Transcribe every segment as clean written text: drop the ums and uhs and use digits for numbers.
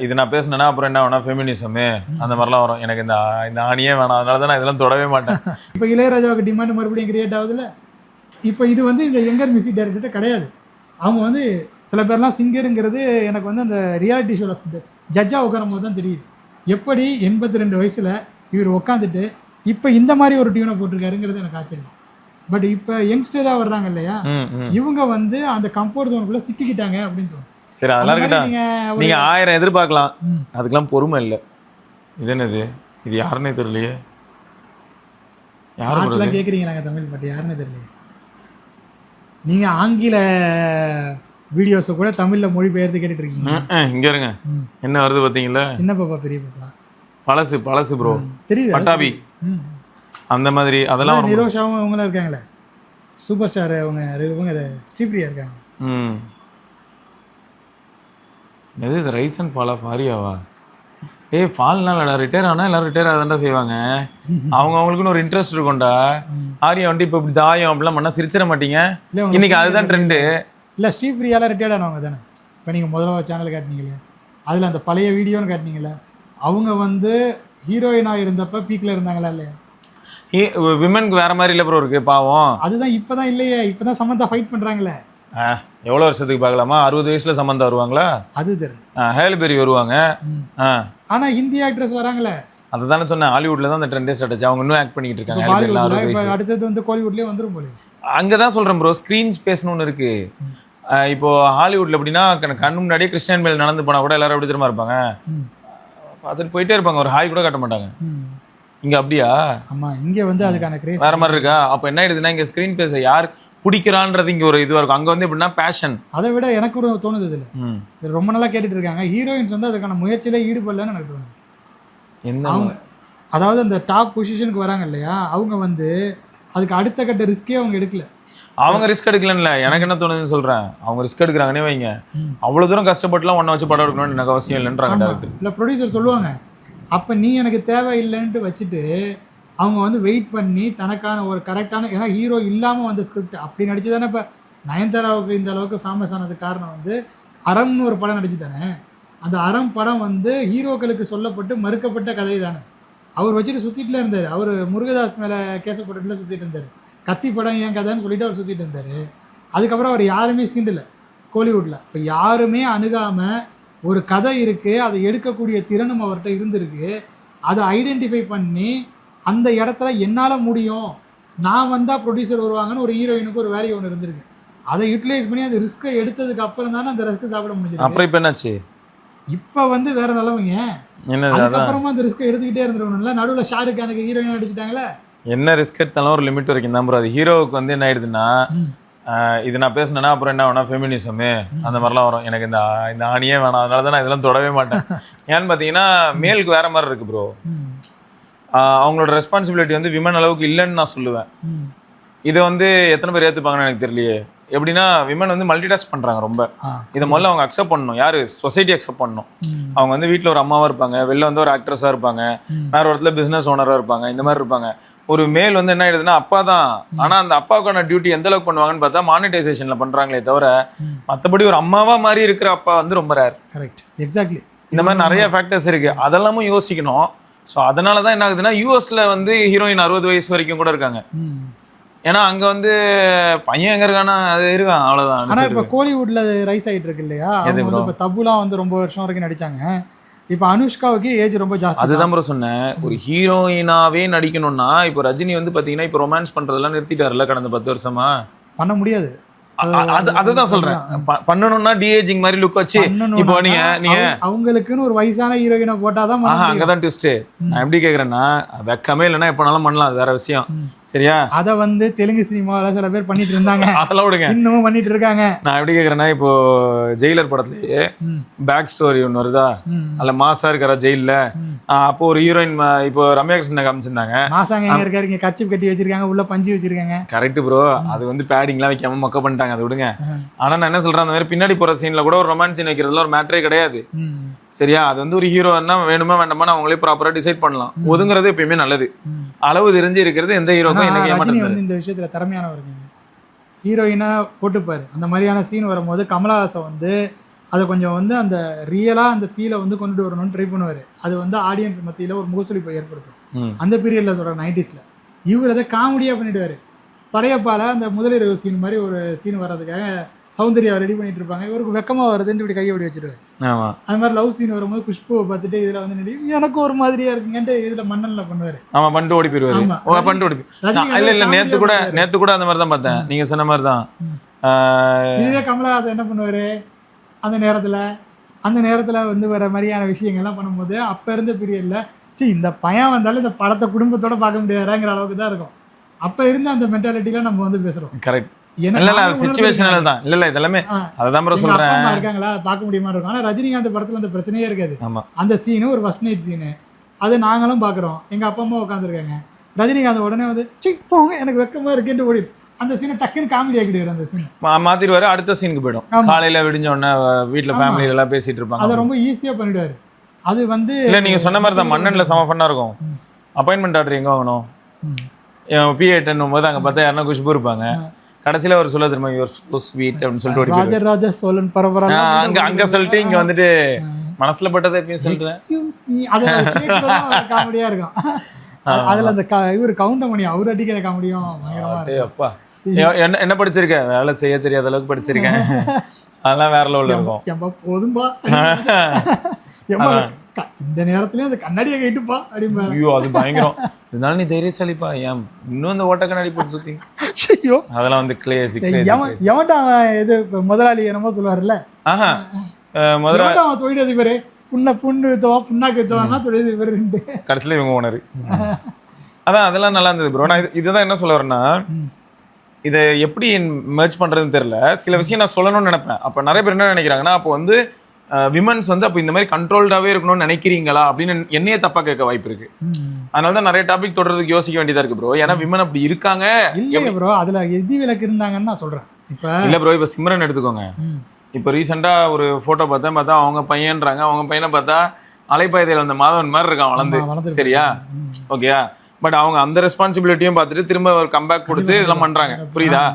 இது நான் பேசினேன்னா அப்புறம் என்ன வேணா ஃபெமினிசமு அந்த மாதிரிலாம் வரும். எனக்கு இந்த ஆணியே வேணாம், அதனால தான் நான் இதெல்லாம் தொடவே மாட்டேன். இப்போ இளையராஜாவுக்கு டிமாண்ட் மறுபடியும் கிரியேட் ஆகுதுல்ல. இப்போ இது வந்து இந்த யங்கர் மியூசிக் டைரக்டர்கிட்ட கிடையாது. அவங்க வந்து சில பேர்லாம் சிங்கருங்கிறது எனக்கு வந்து அந்த ரியாலிட்டி ஷோவில் ஜட்ஜாக உட்காரும் போது தான் தெரியுது. எப்படி 82 வயசில் இவர் உட்காந்துட்டு இப்போ இந்த மாதிரி ஒரு டியூனை போட்டிருக்காருங்கிறது எனக்கு ஆச்சரியம். பட் இப்போ யங்ஸ்டராக வர்றாங்க இல்லையா, இவங்க வந்து அந்த கம்ஃபர்ட் ஜோனுக்குள்ளே சிக்கிக்கிட்டாங்க அப்படின்னு தோணும். சரி, அதெல்லாம் இருக்கட்டும். நீங்கள் 1000 எதிர்பார்க்கலாம், அதுக்கெல்லாம் பொறுமை இல்லை. இது என்னது, இது யாருன்னே தெரியலையே. யாருக்கெல்லாம் கேட்குறீங்களாங்க தமிழ் பாட்டு, யாருன்னே தெரியலையே. நீங்கள் ஆங்கில வீடியோஸை கூட தமிழில் மொழிபெயர்த்து கேட்டுட்டு இருக்கீங்க. இங்கே இருங்க, என்ன வருது பார்த்தீங்களா, சின்ன பாப்பா பெரிய பாப்பா, பழசு ப்ரோ, தெரியுது, பட்டாபி அந்த மாதிரி. அதெல்லாம் நிரோஷாவும் அவங்களாம் இருக்காங்களே, சூப்பர் ஸ்டார் அவங்க ஸ்ரீபிரியா இருக்காங்க. எது இது ரைஸ் அண்ட் ஃபால் ஆஃப் ஆரியாவா? ஃபால்னால ரிட்டையர் ஆனால் எல்லாரும் ரிட்டையர் ஆகுதான்டா செய்வாங்க. அவங்களுக்குன்னு ஒரு இன்ட்ரெஸ்ட் இருக்கும்டா. ஆரியா வந்துட்டு இப்போ இப்படி தாயம் அப்படிலாம் பண்ணால் சிரிச்சிட மாட்டீங்க. இன்னைக்கு அதுதான் ட்ரெண்டு. இல்லை, ஸ்ரீபிரியாலாம் ரிட்டையர்ட் ஆனவங்க தானே. இப்போ நீங்கள் முதல்ல சேனல் காட்டினீங்களே, அதில் அந்த பழைய வீடியோன்னு காட்டினீங்களே, அவங்க வந்து ஹீரோயினாக இருந்தப்போ பீக்கில் இருந்தாங்களா இல்லையா? விமனுக்கு வேற மாதிரி இல்லை ப்ரோ இருக்கு, பாவம். அதுதான் இப்போ தான் இல்லையே, இப்போ தான் சமந்தா ஃபைட் பண்ணுறாங்களே. எவ்வளோ வருஷத்துக்கு பார்க்கலாமா? 60 வயசுல சமந்தா வருவாங்களா? அது தெரியும். ஹேல்பெரி வருவாங்க. ஆனால் ஹிந்தி ஆக்ட்ரஸ் வராங்களே. அதை தானே சொன்னேன், ஹாலிவுட்ல தான் அந்த ட்ரெண்டே ஸ்டார்ட் ஆச்சு. அவங்க இன்னும் ஆக்ட் பண்ணிட்டு இருக்காங்க. அடுத்தது வந்து கோலிவுட்லேயே வந்துடும் போல. அங்கே தான் சொல்கிறேன் ப்ரோ, ஸ்க்ரீன் ஸ்பேஸ்னு ஒன்று இருக்கு. இப்போ ஹாலிவுட்ல எப்படின்னா கண்ணு முன்னாடியே கிறிஸ்டியன் மேல் நடந்து போனால் கூட எல்லாரும் எப்படி தெரியுமா இருப்பாங்க, பார்த்துட்டு போயிட்டே இருப்பாங்க, ஒரு ஹாய் கூட காட்ட மாட்டாங்க. இங்கே அப்படியா? ஆமாம், இங்கே வந்து அதுக்கான கிரேஸ் வேற மாதிரி இருக்கா? அப்போ என்ன ஆயிடுதுன்னா, இங்கே ஸ்க்ரீன் பேஸை யார் பிடிக்கிறான்றது இங்கே ஒரு இதுவாக இருக்கும். அங்கே வந்து எப்படின்னா பேஷன். அதை விட எனக்கு ஒரு தோணுது, இதில் ரொம்ப நல்லா கேட்டுட்டு இருக்காங்க, ஹீரோயின்ஸ் வந்து அதுக்கான முயற்சியில ஈடுபடலன்னு எனக்கு தோணுது. அவங்க அதாவது அந்த டாப் பொசிஷனுக்கு வராங்க இல்லையா, அவங்க வந்து அதுக்கு அடுத்த கட்ட ரிஸ்கே அவங்க எடுக்கல. அவங்க ரிஸ்க் எடுக்கலன்னு எனக்கு என்ன தோணுதுன்னு சொல்கிறேன். அவங்க ரிஸ்க் எடுக்கிறாங்கன்னே வைங்க, அவ்வளோ தூரம் கஷ்டப்பட்டுலாம் ஒன்றை வச்சு படம் எடுக்கணும்னு எனக்கு அவசியம் இல்லைன்றாங்க டேரக்டர். இல்லை, ப்ரொடியூசர் சொல்லுவாங்க, அப்போ நீ எனக்கு தேவையில்லைன்ட்டு வச்சுட்டு அவங்க வந்து வெயிட் பண்ணி தனக்கான ஒரு கரெக்டான, ஏன்னா ஹீரோ இல்லாமல் வந்த ஸ்கிரிப்ட் அப்படி நடிச்சு தானே இப்போ நயன்தாராவுக்கு இந்த அளவுக்கு ஃபேமஸ் ஆனதுக்கு காரணம் வந்து அறம்னு ஒரு படம் நடிச்சு தானே. அந்த அறம் படம் வந்து ஹீரோக்களுக்கு சொல்லப்பட்டு மறுக்கப்பட்ட கதை தானே. அவர் வச்சுட்டு சுற்றிட்டுல இருந்தார். அவர் முருகதாஸ் மேலே கேசப்பட்டுல சுற்றிட்டு இருந்தார். கத்தி படம் ஏன் கதைன்னு சொல்லிட்டு அவர் சுற்றிட்டு இருந்தார். அதுக்கப்புறம் அவர் யாருமே சீண்டலை கோலிவுட்டில். இப்போ யாருமே அணுகாமல் ஒரு கதை இருக்குது, அதை எடுக்கக்கூடிய திறனும் அவர்கிட்ட இருந்திருக்கு. அதை ஐடென்டிஃபை பண்ணி அந்த இடத்துல என்னால் முடியும், நான் வந்தால் ப்ரொடியூசர் வருவாங்கன்னு ஒரு ஹீரோயினுக்கு ஒரு வேல்யூ ஒன்று இருந்திருக்கு. அதை யூட்டிலைஸ் பண்ணி அந்த ரிஸ்க்கை எடுத்ததுக்கு அப்புறம் தானே அந்த ரிஸ்க்கு சாப்பிட முடிஞ்சது. அப்புறம் இப்போ என்னாச்சு? இப்போ வந்து வேற நல்லவங்க. அதுக்கப்புறமா அந்த ரிஸ்க்கை எடுத்துக்கிட்டே இருந்துருக்கணும்ல. நடுவில் ஷாருக் கானுக்கு ஹீரோயின் அடிச்சுட்டாங்களே. என்ன ரிஸ்க் எடுத்தாலும் ஒரு லிமிட் வரைக்கும் தான் ப்ரோ. அது ஹீரோவுக்கு வந்து என்ன ஆயிடுதுன்னா, இது நான் பேசினேன்னா அப்புறம் என்ன வேணா ஃபெமினிசமு அந்த மாதிரிலாம் வரும். எனக்கு இந்த ஆணியே வேணாம், அதனால தான் நான் இதெல்லாம் தொடவே மாட்டேன். ஏன்னு பார்த்தீங்கன்னா மேலுக்கு வேற மாதிரி இருக்கு ப்ரோ. அவங்களோட ரெஸ்பான்சிபிலிட்டி வந்து விமன் அளவுக்கு இல்லைன்னு நான் சொல்லுவேன். இதை வந்து எத்தனை பேர் ஏற்றுப்பாங்கன்னு எனக்கு தெரியலையே. எப்படின்னா விமன் வந்து மல்டிடாஸ்க் பண்ணுறாங்க ரொம்ப. இதை முதல்ல அவங்க அக்செப்ட் பண்ணணும். யார்? சொசைட்டி அக்செப்ட் பண்ணணும். அவங்க வந்து வீட்டில் ஒரு அம்மாவாக இருப்பாங்க, வெளில வந்து ஒரு ஆக்ட்ரஸாக இருப்பாங்க, வேற ஒரு இடத்துல பிஸ்னஸ் ஓனராக இருப்பாங்க, இந்த மாதிரி இருப்பாங்க. ஒரு மேல் வந்து என்ன ஆயிடுதுன்னா அப்பா தான். ஆனால் அந்த அப்பாவுக்கான டியூட்டி எந்த அளவுக்கு பண்ணுவாங்கன்னு பார்த்தா மானிட்டைசேஷனில் பண்ணுறாங்களே தவிர மற்றபடி ஒரு அம்மாவா மாதிரி இருக்கிற அப்பா வந்து ரொம்ப ரேர். Correct, exactly. இந்த மாதிரி நிறைய ஃபேக்டர்ஸ் இருக்கு, அதெல்லாமும் யோசிக்கணும். ஸோ அதனால தான் என்ன ஆகுதுன்னா யூஎஸ்ல வந்து ஹீரோயின் 60 வயசு வரைக்கும் கூட இருக்காங்க. ஏன்னா அங்கே வந்து பையன் எங்கே இருக்கானா அது இருக்கான், அவ்வளோதான். ஆனால் இப்போ கோலிவுட்ல ரைஸ் ஆகிட்டு இருக்கு இல்லையா. இப்போ தபுலாம் வந்து ரொம்ப வருஷம் வரைக்கும் நடிச்சாங்க. இப்போ அனுஷ்காவுக்கு ஏஜ் ரொம்ப ஜாஸ்தி. அதுதான் ப்ரோ சொன்னேன், ஒரு ஹீரோயினாவே நடிக்கணும்னா இப்போ ரஜினி வந்து பார்த்தீங்கன்னா இப்போ ரொமான்ஸ் பண்ணுறதெல்லாம் நிறுத்திட்டாருல கடந்த 10 வருஷமா. பண்ண முடியாது. அதுதான் சொல்றேன், பண்ணணும்னா டிஏஜிங் மாதிரி லுக் வச்சு இப்போ நீங்க அவங்களுக்குன்னு ஒரு வயசான ஹீரோயினை போட்டாதான். அங்கதான் ட்விஸ்ட். நான் எப்படி கேக்குறேன்னா, வெக்கமே இல்லைன்னா எப்பனாலும் பண்ணலாம், அது வேற விஷயம். சரியா? அதை வந்து தெலுங்கு சினிமாவில சில பேர் பண்ணிட்டு இருந்தாங்க, அதெல்லாம் விடுங்க, இன்னமும் பண்ணிட்டு இருக்காங்க. நான் எப்படி கேக்குறேன்னா, இப்போ ஜெயிலர் படத்துலயே பேக் ஸ்டோரி ஒன்று வருதா, அல்ல மாசா இருக்கிற ஜெயில. அப்போ ஒரு ஹீரோயின் இப்போ ரம்யா கிருஷ்ணன் காமிச்சிருந்தாங்க. மாசாங்க எங்க இருக்காரு, இங்க கட்சி கட்டி வச்சிருக்காங்க, உள்ள பஞ்சு வச்சிருக்காங்க. Correct bro. அது வந்து பேடிங்லாம் வைக்காம மொக்க பண்ணிட்டாங்க, அதை விடுங்க. ஆனா நான் என்ன சொல்றேன், அந்த மாதிரி பின்னாடி போற சீன்ல கூட ஒரு ரொமான்ஸ் சீன் வைக்கிறதுல ஒரு மேட்டரே கிடையாது. சரியா? அது வந்து ஒரு ஹீரோன்னா வேணுமா வேண்டாமா அவங்களே ப்ராப்பரா டிசைட் பண்ணலாம். ஒதுங்குறது எப்பயுமே நல்லது. அளவு தெரிஞ்சு இருக்கிறது எந்த ஹீரோக்கும் எனக்கு ஏமாட்டேங்குது. இந்த விஷயத்துல திறமையானவருங்க. ஹீரோயினா போட்டுப்பாரு, அந்த மாதிரியான சீன் வரும்போது கமலஹாசன் வந்து அதை கொஞ்சம் வந்து அந்த ரியலாக அந்த ஃபீலை வந்து கொண்டுட்டு வரணும்னு ட்ரை பண்ணுவார். அது வந்து ஆடியன்ஸ் மத்தியில் ஒரு முகசொலிப்பை ஏற்படுத்தும் அந்த பீரியடில் சொல்கிற 90s. இவர் அதை காமெடியாக பண்ணிவிடுவார். படையப்பால அந்த முதலிரவு சீன் மாதிரி ஒரு சீன் வர்றதுக்காக சௌந்தர்யா ரெடி பண்ணிட்டு இருப்பாங்க. இவருக்கு வெக்கமாக வருதுன்னு இப்படி கையை இப்படி வச்சுருவாரு. அது மாதிரி லவ் சீன் வரும்போது குஷ்புவை பார்த்துட்டு இதில் வந்து நடி எனக்கு ஒரு மாதிரியா இருக்குங்கன்ட்டு இதில் மன்னனில் பண்ணுவார். ஆமாம், பண்ணிட்டு ஓடி போயிடுவாரு. பண்ணிட்டு ஓடி இல்லை இல்லை நேற்று கூட அந்த மாதிரி தான் பார்த்தேன், நீங்கள் சொன்ன மாதிரி தான். இதுவே கமலஹாசன் என்ன பண்ணுவார், அந்த நேரத்தில் வந்து வர மாதிரியான விஷயங்கள்லாம் பண்ணும்போது அப்போ இருந்த பீரியடில் சரி இந்த பையன் வந்தாலும் இந்த படத்தை குடும்பத்தோட பார்க்க முடியாதுங்கிற அளவுக்கு தான் இருக்கும். அப்போ இருந்த அந்த மென்டாலிட்டியில் நம்ம வந்து பேசுகிறோம். கரெக்ட். சிச்சுவேஷனல் தான். இல்ல இதெல்லாமே அதான் ப்ரோ சொல்றேன். இருக்காங்களா பார்க்க முடியுமா இருக்கும். ஆனா ரஜினிகாந்த் படத்துல அந்த பிரச்சனையே இருக்காது. அந்த சீனு ஒரு ஃபர்ஸ்ட் நைட் சீனு, அது நாங்களும் பாக்குறோம். எங்க அப்பா அம்மா உட்காந்துருக்காங்க. ரஜினிகாந்த் உடனே வந்து போங்க எனக்கு வெக்கமா இருக்குன்னு ஓடி அந்த சீனை டக்குன்னு காமெடி ஆக்கிடுவாரு. அந்த சீன் மாத்திடுவாரு, அடுத்த சீனுக்கு போயிடும். காலையில விடிஞ்ச உடனே வீட்டுல ஃபேமிலி எல்லாம் பேசிட்டு இருப்பாங்க. அதை ரொம்ப ஈஸியா பண்ணிடுவாரு. அது வந்து இல்ல நீங்க சொன்ன மாதிரி தான் மன்னன்ல செம ஃபன்னா இருக்கும். அப்பாயின்மெண்ட் ஆர்டர் எங்க வாங்கணும், P8 போது அங்க பார்த்தா யாருன்னா குஷ்பு இருப்பாங்க. கடைசியில ஒரு சொல்ல திரும்ப யுவர் சோ ஸ்வீட் அப்படின்னு சொல்லிட்டு ராஜராஜ சோழன் பரபரா அங்க சொல்லிட்டு இங்க வந்துட்டு மனசுல பட்டதை எப்பயும் சொல்றேன். அது காமெடியா இருக்கும். அதுல அந்த இவர் கவுண்டமணி அவர் அடிக்கிற காமெடியும் பயங்கரமா இருக்கு. அப்பா என்ன படிச்சிருக்கேன், வேலை செய்ய தெரியாத அளவுக்கு படிச்சிருக்கேன். அதெல்லாம் வேற லெவல்ல இருக்கும். போதும்பா இந்த நேரத்துலயும் அந்த கண்ணாடியை கேட்டுப்பா அப்படிம்பா. ஐயோ அது பயங்கரம். இருந்தாலும் நீ தைரியசாலிப்பா, ஏன் இன்னும் அந்த ஓட்ட கண்ணாடி போட்டு சுத்தி அதெல்லாம் வந்து கிளேசிக். எவன்டா இது முதலாளி என்னமோ சொல்லுவாருல்ல, முதலாளி தொழிலதிபர் புண்ணு வித்தவா புண்ணாக்கு வித்தவான்னா தொழிலதிபர். கடைசியில இவங்க ஓனர். அதான் அதெல்லாம் நல்லா இருந்தது ப்ரோ. நான் இதுதான் என்ன சொல்ல வரேன்னா, இதை எப்படி மெர்ஜ் பண்றதுன்னு தெரியல. சில விஷயம் நான் சொல்லணும்னு நினைப்பேன். அப்ப நிறைய பேர் என்ன நினைக்கிறாங்கன்னா, அப்போ வந்து விமன்ஸ் வந்து அப்போ இந்த மாதிரி கண்ட்ரோல்டாவே இருக்கணும்னு நினைக்கிறீங்களா அப்படின்னு என்னையே தப்பா கேட்க வாய்ப்பு இருக்கு. அதனாலதான் நிறைய டாபிக் தொடர்றதுக்கு யோசிக்க வேண்டியதா இருக்கு ப்ரோ. ஏன்னா விமன் அப்படி இருக்காங்க இல்ல ப்ரோ, அதுல எதி விலக்கு இருந்தாங்கன்னு நான் சொல்றேன். இப்ப இல்ல ப்ரோ, இப்ப சிம்ரன் எடுத்துக்கோங்க. இப்ப ரீசெண்டா ஒரு போட்டோ பார்த்தா அவங்க பையன்றாங்க, அவங்க பையனை பார்த்தா அலைப்பாயதையில அந்த மாதவன் மாதிரி இருக்கான் வளர்ந்து. சரியா, ஓகேயா? பட் அவங்க அந்த ரெஸ்பான்சிபிலிட்டியும் பார்த்துட்டு திரும்ப ஒரு கம்பேக் கொடுத்து இதெல்லாம் பண்றாங்க. புரியுதா?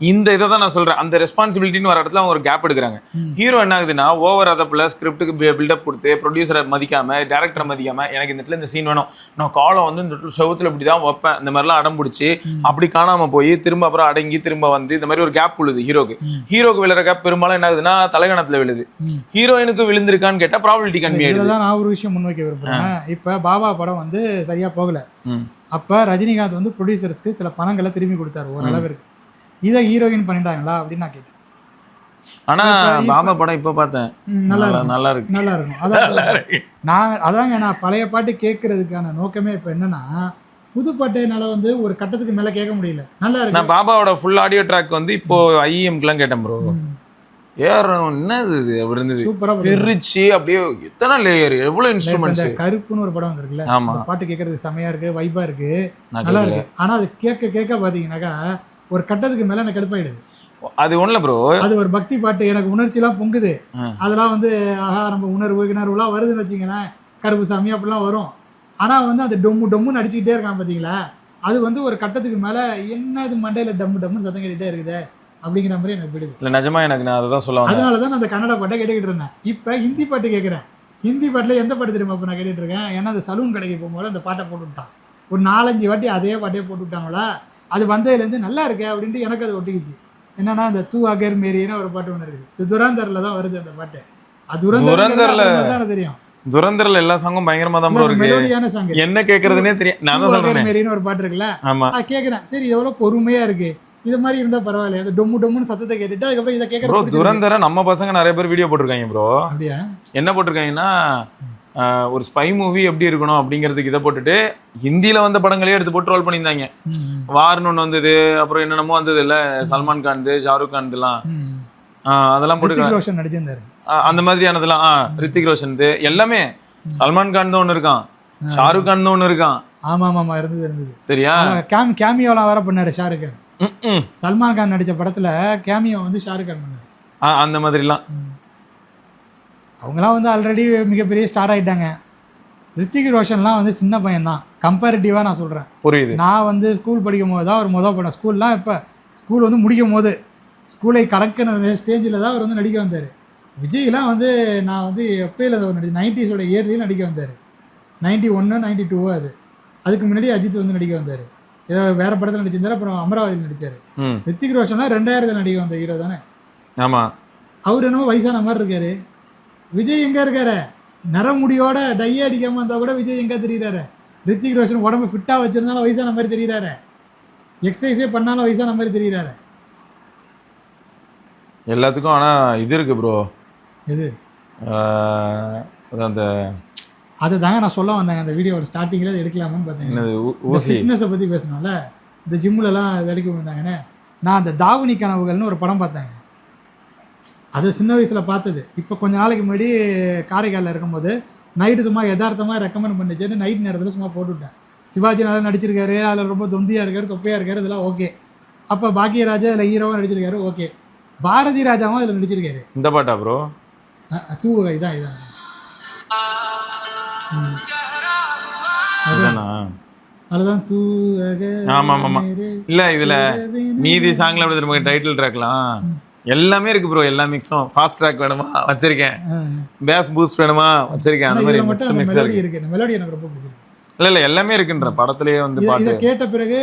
இந்த இதை தான் நான் சொல்றேன். அந்த ரெஸ்பான்சிபிலிட்டின்னு வர இடத்துல அவங்க ஒரு கேப் எடுக்கிறாங்க. ஹீரோ என்ன ஆகுதுன்னா, ஓவர் அதை பிளஸ் ஸ்கிரிப்டுக்கு பில்டப் கொடுத்து ப்ரொடியூசரை மதிக்காம டேரக்டரை மதிக்காம எனக்கு இந்த இடத்துல இந்த சீன் வேணும், நான் காலம் வந்து இந்த செவத்துல இப்படிதான் வைப்பேன், இந்த மாதிரிலாம் அடம் பிடிச்சி அப்படி காணாம போய் திரும்ப அப்புறம் அடங்கி திரும்ப வந்து இந்த மாதிரி ஒரு கேப் விழுது ஹீரோக்கு விழுற கேப் பெரும்பாலும் என்ன ஆகுதுன்னா தலைகணத்துல விழுது. ஹீரோயினுக்கு விழுந்திருக்கான்னு கேட்டா ப்ராபபிலிட்டி கம்மி ஆயிடுது. நான் ஒரு விஷயம் முன்வைக்க விரும்புறேன். இப்ப பாபா படம் வந்து சரியா போகல. அப்ப ரஜினிகாந்த் வந்து ப்ரொடியூசர்ஸ்க்கு சில பணங்களை திரும்பி கொடுத்தாரு ஓரளவிற்கு. இதை ஹீரோயின் பண்ணிட்டாங்களா அப்படின்னு நான் கேட்டேன். ஆனா பாபா படம் இப்ப பார்த்தேன், நல்லா இருக்கு. நான் பழைய பாட்டு கேட்கறதுக்கான நோக்கமே இப்ப என்னன்னா, புது பாட்டுனால வந்து ஒரு கட்டத்துக்கு மேல கேட்க முடியல. நல்லா இருக்கு. நான் பாபாவோட ஃபுல் ஆடியோ ட்ராக் வந்து இப்போ IEMக்குலாம் கேட்டேன் ப்ரோ. என்னது இது அப்படி இருந்தது, சூப்பரா பிரிச்சு அப்படியே எத்தனை லேயர், எவ்வளவு இன்ஸ்ட்ருமெண்ட்ஸ். கருப்புன்னு ஒரு படம் வந்திருக்குல்ல, அந்த பாட்டு கேட்கறதுக்கு செமையா இருக்கு, வைபா இருக்கு, நல்லா இருக்கு. ஆனா அது கேட்க பாத்தீங்கன்னாக்கா ஒரு கட்டத்துக்கு மேல எனக்கு கடுப்பாயிடுது. அது ஒண்ணுல ப்ரோ, அது ஒரு பக்தி பாட்டு, எனக்கு உணர்ச்சி எல்லாம் பொங்குது. அதெல்லாம் வந்து ஆஹா நம்ம உணர்வுலாம் வருதுன்னு வச்சுங்களேன், கருப்பு சாமி அப்படிலாம் வரும். ஆனா வந்து அந்த டொம்முன்னு அடிச்சுக்கிட்டே இருக்கான் பாத்தீங்களா, அது வந்து ஒரு கட்டத்துக்கு மேல என்ன இது மண்டையில டம்முன்னு சத்தம் கேட்டுட்டே இருக்குது அப்படிங்கிற மாதிரி எனக்கு பிடிக்குது. இல்லை நிஜமா எனக்கு நான் அதை தான் சொல்லுவேன். அதனால தான் நான் அந்த கன்னட பாட்டை கேட்டுக்கிட்டு இருந்தேன். இப்போ ஹிந்தி பாட்டு கேட்குறேன். ஹிந்தி பாட்டில் எந்த பாட்டு தெரியுமா இப்போ நான் கேட்டுட்டு இருக்கேன்? ஏன்னா அந்த சலூன் கடைக்கு போகும்போது அந்த பாட்டை போட்டு விட்டான். ஒரு 4-5 வாட்டி அதே பாட்டே போட்டு விட்டாங்களா, அது வந்ததுலேருந்து நல்லா இருக்கு அப்படின்ட்டு எனக்கு அது ஒட்டிக்கிச்சு. என்னன்னா அந்த தூ அகர் மேரின்னு ஒரு பாட்டு ஒன்று இருக்குது. இது துரந்தரில் தான் வருது அந்த பாட்டு. அது துரந்தரில் தெரியும். துரந்தரில் எல்லா சாங்கும் பயங்கரமா தான் ப்ரோ இருக்கு. மெலோடியான சாங், என்ன கேட்கறதுனே தெரியும். நான் தான் சொல்றேன் மேரின்னு ஒரு பாட்டு இருக்குல்ல, ஆமா கேட்குறேன். சரி எவ்வளோ பொறுமையா இருக்கு, இது மாதிரி இருந்தா பரவாயில்ல. அந்த டொம்முன்னு சத்தத்தை கேட்டுட்டு அதுக்கப்புறம் இதை கேட்கறது. ப்ரோ துரந்தர நம்ம பசங்க நிறைய பேர் வீடியோ போட்டிருக்காங்க ப்ரோ. அப்படியா? என்ன போட்டிருக்காங்கன்னா, ஒரு ஸ்பை மூவி எப்படி இருக்கணும் அப்படிங்கிறதுக்கு இதை போட்டுட்டு ஹிந்தியில வந்த படங்களே எடுத்து போட்டு ரோல் பண்ணியிருந்தாங்க. வார்னு ஒன்று வந்தது, அப்புறம் என்னென்னமோ வந்தது இல்ல, சல்மான் கான், ஷாருக் கான், அதெல்லாம் போட்டு நடிச்சிருந்தாரு. அந்த மாதிரியானதெல்லாம் ரித்திக் ரோஷன் எல்லாமே. சல்மான் கான் தான் ஒன்று இருக்கான், ஷாருக் கான் தான் ஒன்று இருக்கான். ஆமா இருந்தது. சரியா? கேமியோலாம் வேற பண்ணாரு ஷாருக் கான். சல்மான் கான் நடிச்ச படத்துல கேமியோ வந்து ஷாருக் கான் பண்ணாரு. அந்த மாதிரிலாம் அவங்களாம் வந்து ஆல்ரெடி மிகப்பெரிய ஸ்டார் ஆயிட்டாங்க. ரித்திக் ரோஷன்லாம் வந்து சின்ன பையன் தான் கம்பேரிட்டிவா நான் சொல்றேன். புரியுது. நான் வந்து ஸ்கூல் படிக்கும் போது தான் அவர் படம். ஸ்கூல்லாம் இப்போ ஸ்கூல் வந்து முடிக்கும் போது ஸ்கூலை கலக்கிற ஸ்டேஜில் தான் அவர் வந்து நடிக்க வந்தார். விஜய்லாம் வந்து நான் வந்து எப்பயில நடிச்சு 90s இயர்லேயும் நடிக்க வந்தார். 91 92 அது. அதுக்கு முன்னாடி அஜித் வந்து நடிக்க வந்தார். ஏதோ வேறு படத்தில் நடிச்சிருந்தார். அப்புறம் அமராவதியில் நடித்தார். ரித்திக் ரோஷன்லாம் 2000 நடிக்க வந்த ஹீரோ தானே. ஆமாம். அவர் என்னமோ வயசான மாதிரி இருக்காரு. விஜய் எங்கே இருக்காரு? நரமுடியோட டையே அடிக்காமல் இருந்தால் கூட விஜய் எங்கே தெரியுறாரு? ரித்திக் ரோஷன் உடம்பு ஃபிட்டாக வச்சுருந்தாலும் வயசான மாதிரி தெரியுறாரு. எக்ஸசைஸே பண்ணாலும் வயசான மாதிரி தெரியுறாரு. எல்லாத்துக்கும் ஆனால் இது இருக்குது ப்ரோ. எது? அந்த அதை தாங்க நான் சொல்ல வந்தேங்க. அந்த வீடியோவோட ஸ்டார்டிங்கில் அதை எடுக்கலாமான்னு பார்த்தேன். ஃபிட்னஸை பற்றி பேசணும்ல, இந்த ஜிம்முலலாம் இது அடிக்க வந்தாங்கன்னு. நான் அந்த தாவணி கனவுகள்னு ஒரு படம் பார்த்தேங்க. அது சின்ன வயசில் பார்த்தது. இப்போ கொஞ்ச நாளைக்கு முன்னாடி காரைக்காலில் இருக்கும்போது நைட்டு சும்மா யதார்த்தமாக ரெக்கமெண்ட் பண்ணிச்சுன்னு நைட் நேரத்தில் சும்மா போட்டுவிட்டேன். சிவாஜி நல்லா நடிச்சிருக்காரு, அதில் ரொம்ப தொந்தியாக இருக்கார், தொப்பையாக இருக்கார், இதெல்லாம் ஓகே. அப்போ பாக்கியராஜா அதில் ஹீரோவாக நடிச்சிருக்காரு, ஓகே. பாரதி ராஜாவும் அதில் நடிச்சிருக்காரு. இந்த பாட்டா ப்ரோ? தூவகை இதான். அதுதான் தூவகை. ஆமாம் ஆமாம். இல்லை இதில் மீதி சாங்கில் அப்படி திரும்ப டைட்டில் ட்ராக்லாம் எல்லாமே இருக்கு ப்ரோ. எல்லா மிக்ஸும். ஃபாஸ்ட் ட்ராக் வேணுமா வச்சிருக்கேன், பேஸ் பூஸ்ட் வேணுமா வச்சிருக்கேன். அந்த மாதிரி மிக்ஸ் இருக்கு. மெலோடி எனக்கு ரொம்ப பிடிச்சிருக்கு. இல்லை எல்லாமே இருக்குன்ற படத்துலேயே வந்து பாட்டு கேட்ட பிறகு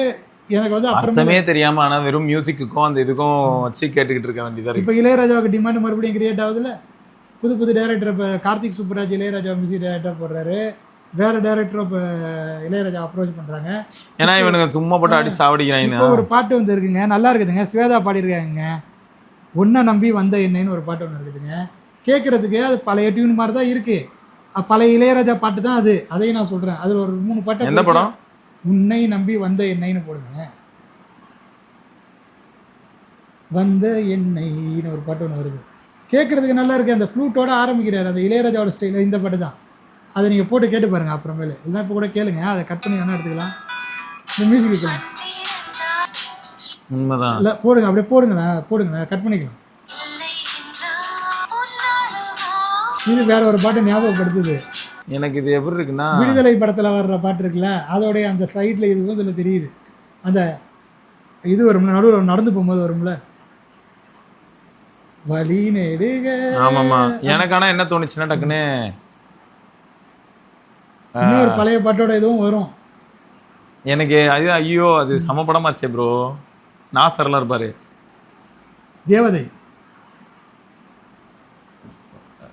எனக்கு வந்து அர்த்தமே தெரியாம ஆனால் வெறும் மியூசிக்குக்கும் அந்த இதுக்கும் வச்சு கேட்டுக்கிட்டு இருக்க வேண்டியதாக இருக்கு. இப்போ இளையராஜாவுக்கு டிமாண்ட் மறுபடியும் கிரியேட் ஆகுதுல்ல. புது டேரக்டர். இப்போ கார்த்திக் சுப்புராஜ் இளையராஜா மியூசிக் டேரக்டர் போடுறாரு. வேற டேரக்டரும் இப்போ இளையராஜா அப்ரோச் பண்ணுறாங்க. ஏன்னா இவனுங்க சும்மா போட்டு அடி சாவடிக்கிறாங்க. ஒரு பாட்டு வந்து இருக்குங்க, நல்லா இருக்குதுங்க. ஸ்வேதா பாடியிருக்காங்க. ஒன்றை நம்பி வந்த என்னன்னு ஒரு பாட்டு ஒன்று இருக்குதுங்க. கேட்குறதுக்கு அது பழைய டியூன் மாதிரி தான் இருக்குது. பழைய இளையராஜா பாட்டு தான் அது. அதையும் நான் சொல்கிறேன். அதில் ஒரு 3 பாட்டு. என்ன படம்? உன்னை நம்பி வந்த எண்ணெய்னு போடுங்க. வந்த எண்ணெய்னு ஒரு பாட்டு ஒன்று வருது. கேட்குறதுக்கு நல்லா இருக்குது. அந்த ஃப்ளூட்டோட ஆரம்பிக்கிறார். அந்த இளையராஜாவோட ஸ்டைலில் இந்த பாட்டு தான். அதை நீங்கள் போட்டு கேட்டு பாருங்கள் அப்புறமேலு. இல்லைனா இப்போ கூட கேளுங்க. அதை கட் பண்ணி வேணா எடுத்துக்கலாம். இந்த மியூசிக் இருக்கலாம். உண்மைதான். இல்லை போடுங்க, அப்படியே போடுங்கண்ணா கட் பண்ணிக்கலாம். இது வேற ஒரு பாட்டு ஞாபகப்படுத்துது எனக்கு. இது எப்படி இருக்குன்னா, விடுதலை படத்தில் வர்ற பாட்டு இருக்குல்ல, அதோடைய அந்த சைடில் இது வந்து இதில் தெரியுது. அந்த இது வரும்ல, நடுவில் நடந்து போகும்போது வரும்ல, வழி நெடுக. ஆமாம்மா. எனக்கு ஆனால் என்ன தோணுச்சுன்னா டக்குன்னு இன்னொரு பழைய பாட்டோட இதுவும் வரும் எனக்கு. அது ஐயோ அது சம படமாச்சே ப்ரோ. நாசர்லாம் இருப்பாரு. தேவதை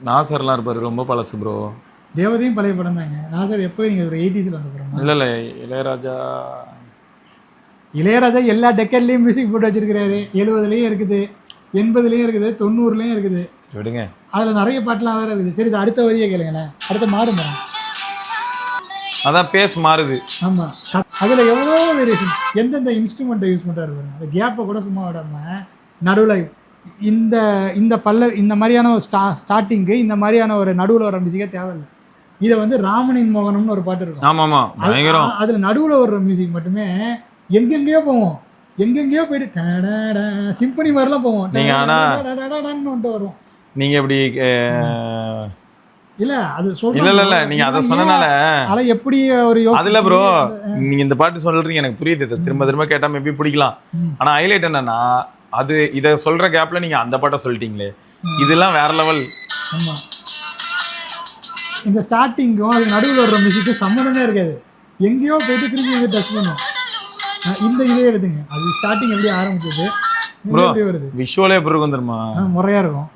நாசர்லாம் இருப்பாரு. ரொம்ப பழசு ப்ரோ. தேவதையும் பழைய படம் தாங்க. நாசர் எப்போ நீங்கள் ஒரு 80s வந்த படம். இல்லை இளையராஜா எல்லா டெக்கர்லேயும் மியூசிக் போட்டு வச்சிருக்கிறாரு. 70லேயும் இருக்குது, 80லேயும் இருக்குது, 90லேயும் இருக்குது. சரி விடுங்க. அதில் நிறைய பாட்டுலாம் வேறு இருக்குது. சரி, இது அடுத்த வரியே கேளுங்களேன். அடுத்த மாறும் படம். அதான் பேஸ் மாறுது. ஆமாம். அதில் எவ்வளோ வேரியேஷன். எந்தெந்த இன்ஸ்ட்ருமெண்ட்டை யூஸ் பண்ணுறாரு பாருங்க. அந்த கேப்பை கூட சும்மா விடாமல் நடுவில் இந்த இந்த மாதிரியான ஒரு ஸ்டார்டிங்கு, இந்த மாதிரியான ஒரு நடுவில் வர மியூசிக்கே தேவையில்லை. இதை வந்து ராமனின் மோகனம்னு ஒரு பாட்டு இருக்கும். ஆமாம் பயங்கரம். அதில் நடுவில் வர்ற மியூசிக் மட்டுமே எங்கெங்கேயோ போவோம். எங்கெங்கேயோ போயிட்டு சிம்பனி மாதிரிலாம் போவோம். நீங்கள் ஆனால் வரும். நீங்கள் எப்படி இல்ல அது இல்ல இல்ல நீங்க அத சொன்னனால அல எப்படி ஒரு அதுல ப்ரோ நீங்க இந்த பாட்டு சொல்றீங்க எனக்கு புரியுது. திரும்ப திரும்ப கேட்டா மேபி பிடிக்கலாம். ஆனா ஹைலைட் என்னன்னா அது இத சொல்ற கேப்ல நீங்க அந்த பாட்டை சொல்லிட்டீங்களே, இதெல்லாம் வேற லெவல். ஆமா. இந்த ஸ்டார்டிங்கும் அது நடுவில் வர்ற மியூசிக்கும் சம்மந்தமே இருக்காது. எங்கேயோ போயிட்டு திரும்பி வந்து டச் பண்ணும். இந்த இதே எடுத்துங்க. அது ஸ்டார்டிங் எப்படி ஆரம்பிச்சது எப்படி வருது, விஷுவலே எப்படி இருக்கும் தெரியுமா, முறையா இருக்கும்.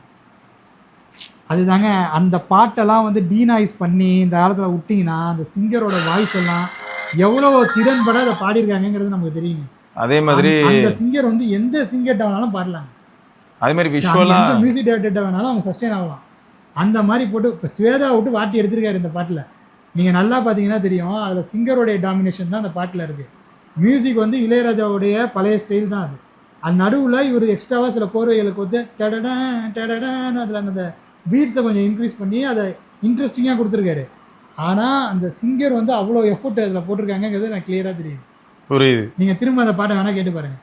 அதுதாங்க அந்த பாட்டெல்லாம் வந்து டீனாய்ஸ் பண்ணி இந்த காலத்தில் விட்டிங்கன்னா அந்த சிங்கரோட வாய்ஸ் எல்லாம் எவ்வளோ திறன்பட அதை பாடியிருக்காங்கிறது நமக்கு தெரியுங்க. அதே மாதிரி அந்த சிங்கர் வந்து எந்த சிங்கர்கிட்ட வேணாலும் பாடலாங்க. அதே மாதிரி விஷுவலாக எந்த மியூசிக் டேரக்டர்கிட்ட வேணாலும் அவங்க சஸ்டெயின் ஆகலாம். அந்த மாதிரி போட்டு இப்போ ஸ்வேதா விட்டு வாட்டி எடுத்திருக்காரு இந்த பாட்டில். நீங்கள் நல்லா பார்த்தீங்கன்னா தெரியும், அதில் சிங்கருடைய டாமினேஷன் தான் அந்த பாட்டில் இருக்குது. மியூசிக் வந்து இளையராஜாவுடைய பழைய ஸ்டைல் தான் அது. அது நடுவில் இவர் எக்ஸ்ட்ராவாக சில கோர்வைகளுக்கு வந்து டடடான்னு அதில் அந்த பீட்ஸை கொஞ்சம் இன்க்ரீஸ் பண்ணி அதை இன்ட்ரெஸ்டிங்காக கொடுத்துருக்காரு. ஆனால் அந்த சிங்கர் வந்து அவ்வளோ எஃபோர்ட் அதில் போட்டிருக்காங்கிறது எனக்கு கிளியராக தெரியுது. புரியுது. நீங்கள் திரும்ப அந்த பாட்டை வேணால் கேட்டு பாருங்கள்.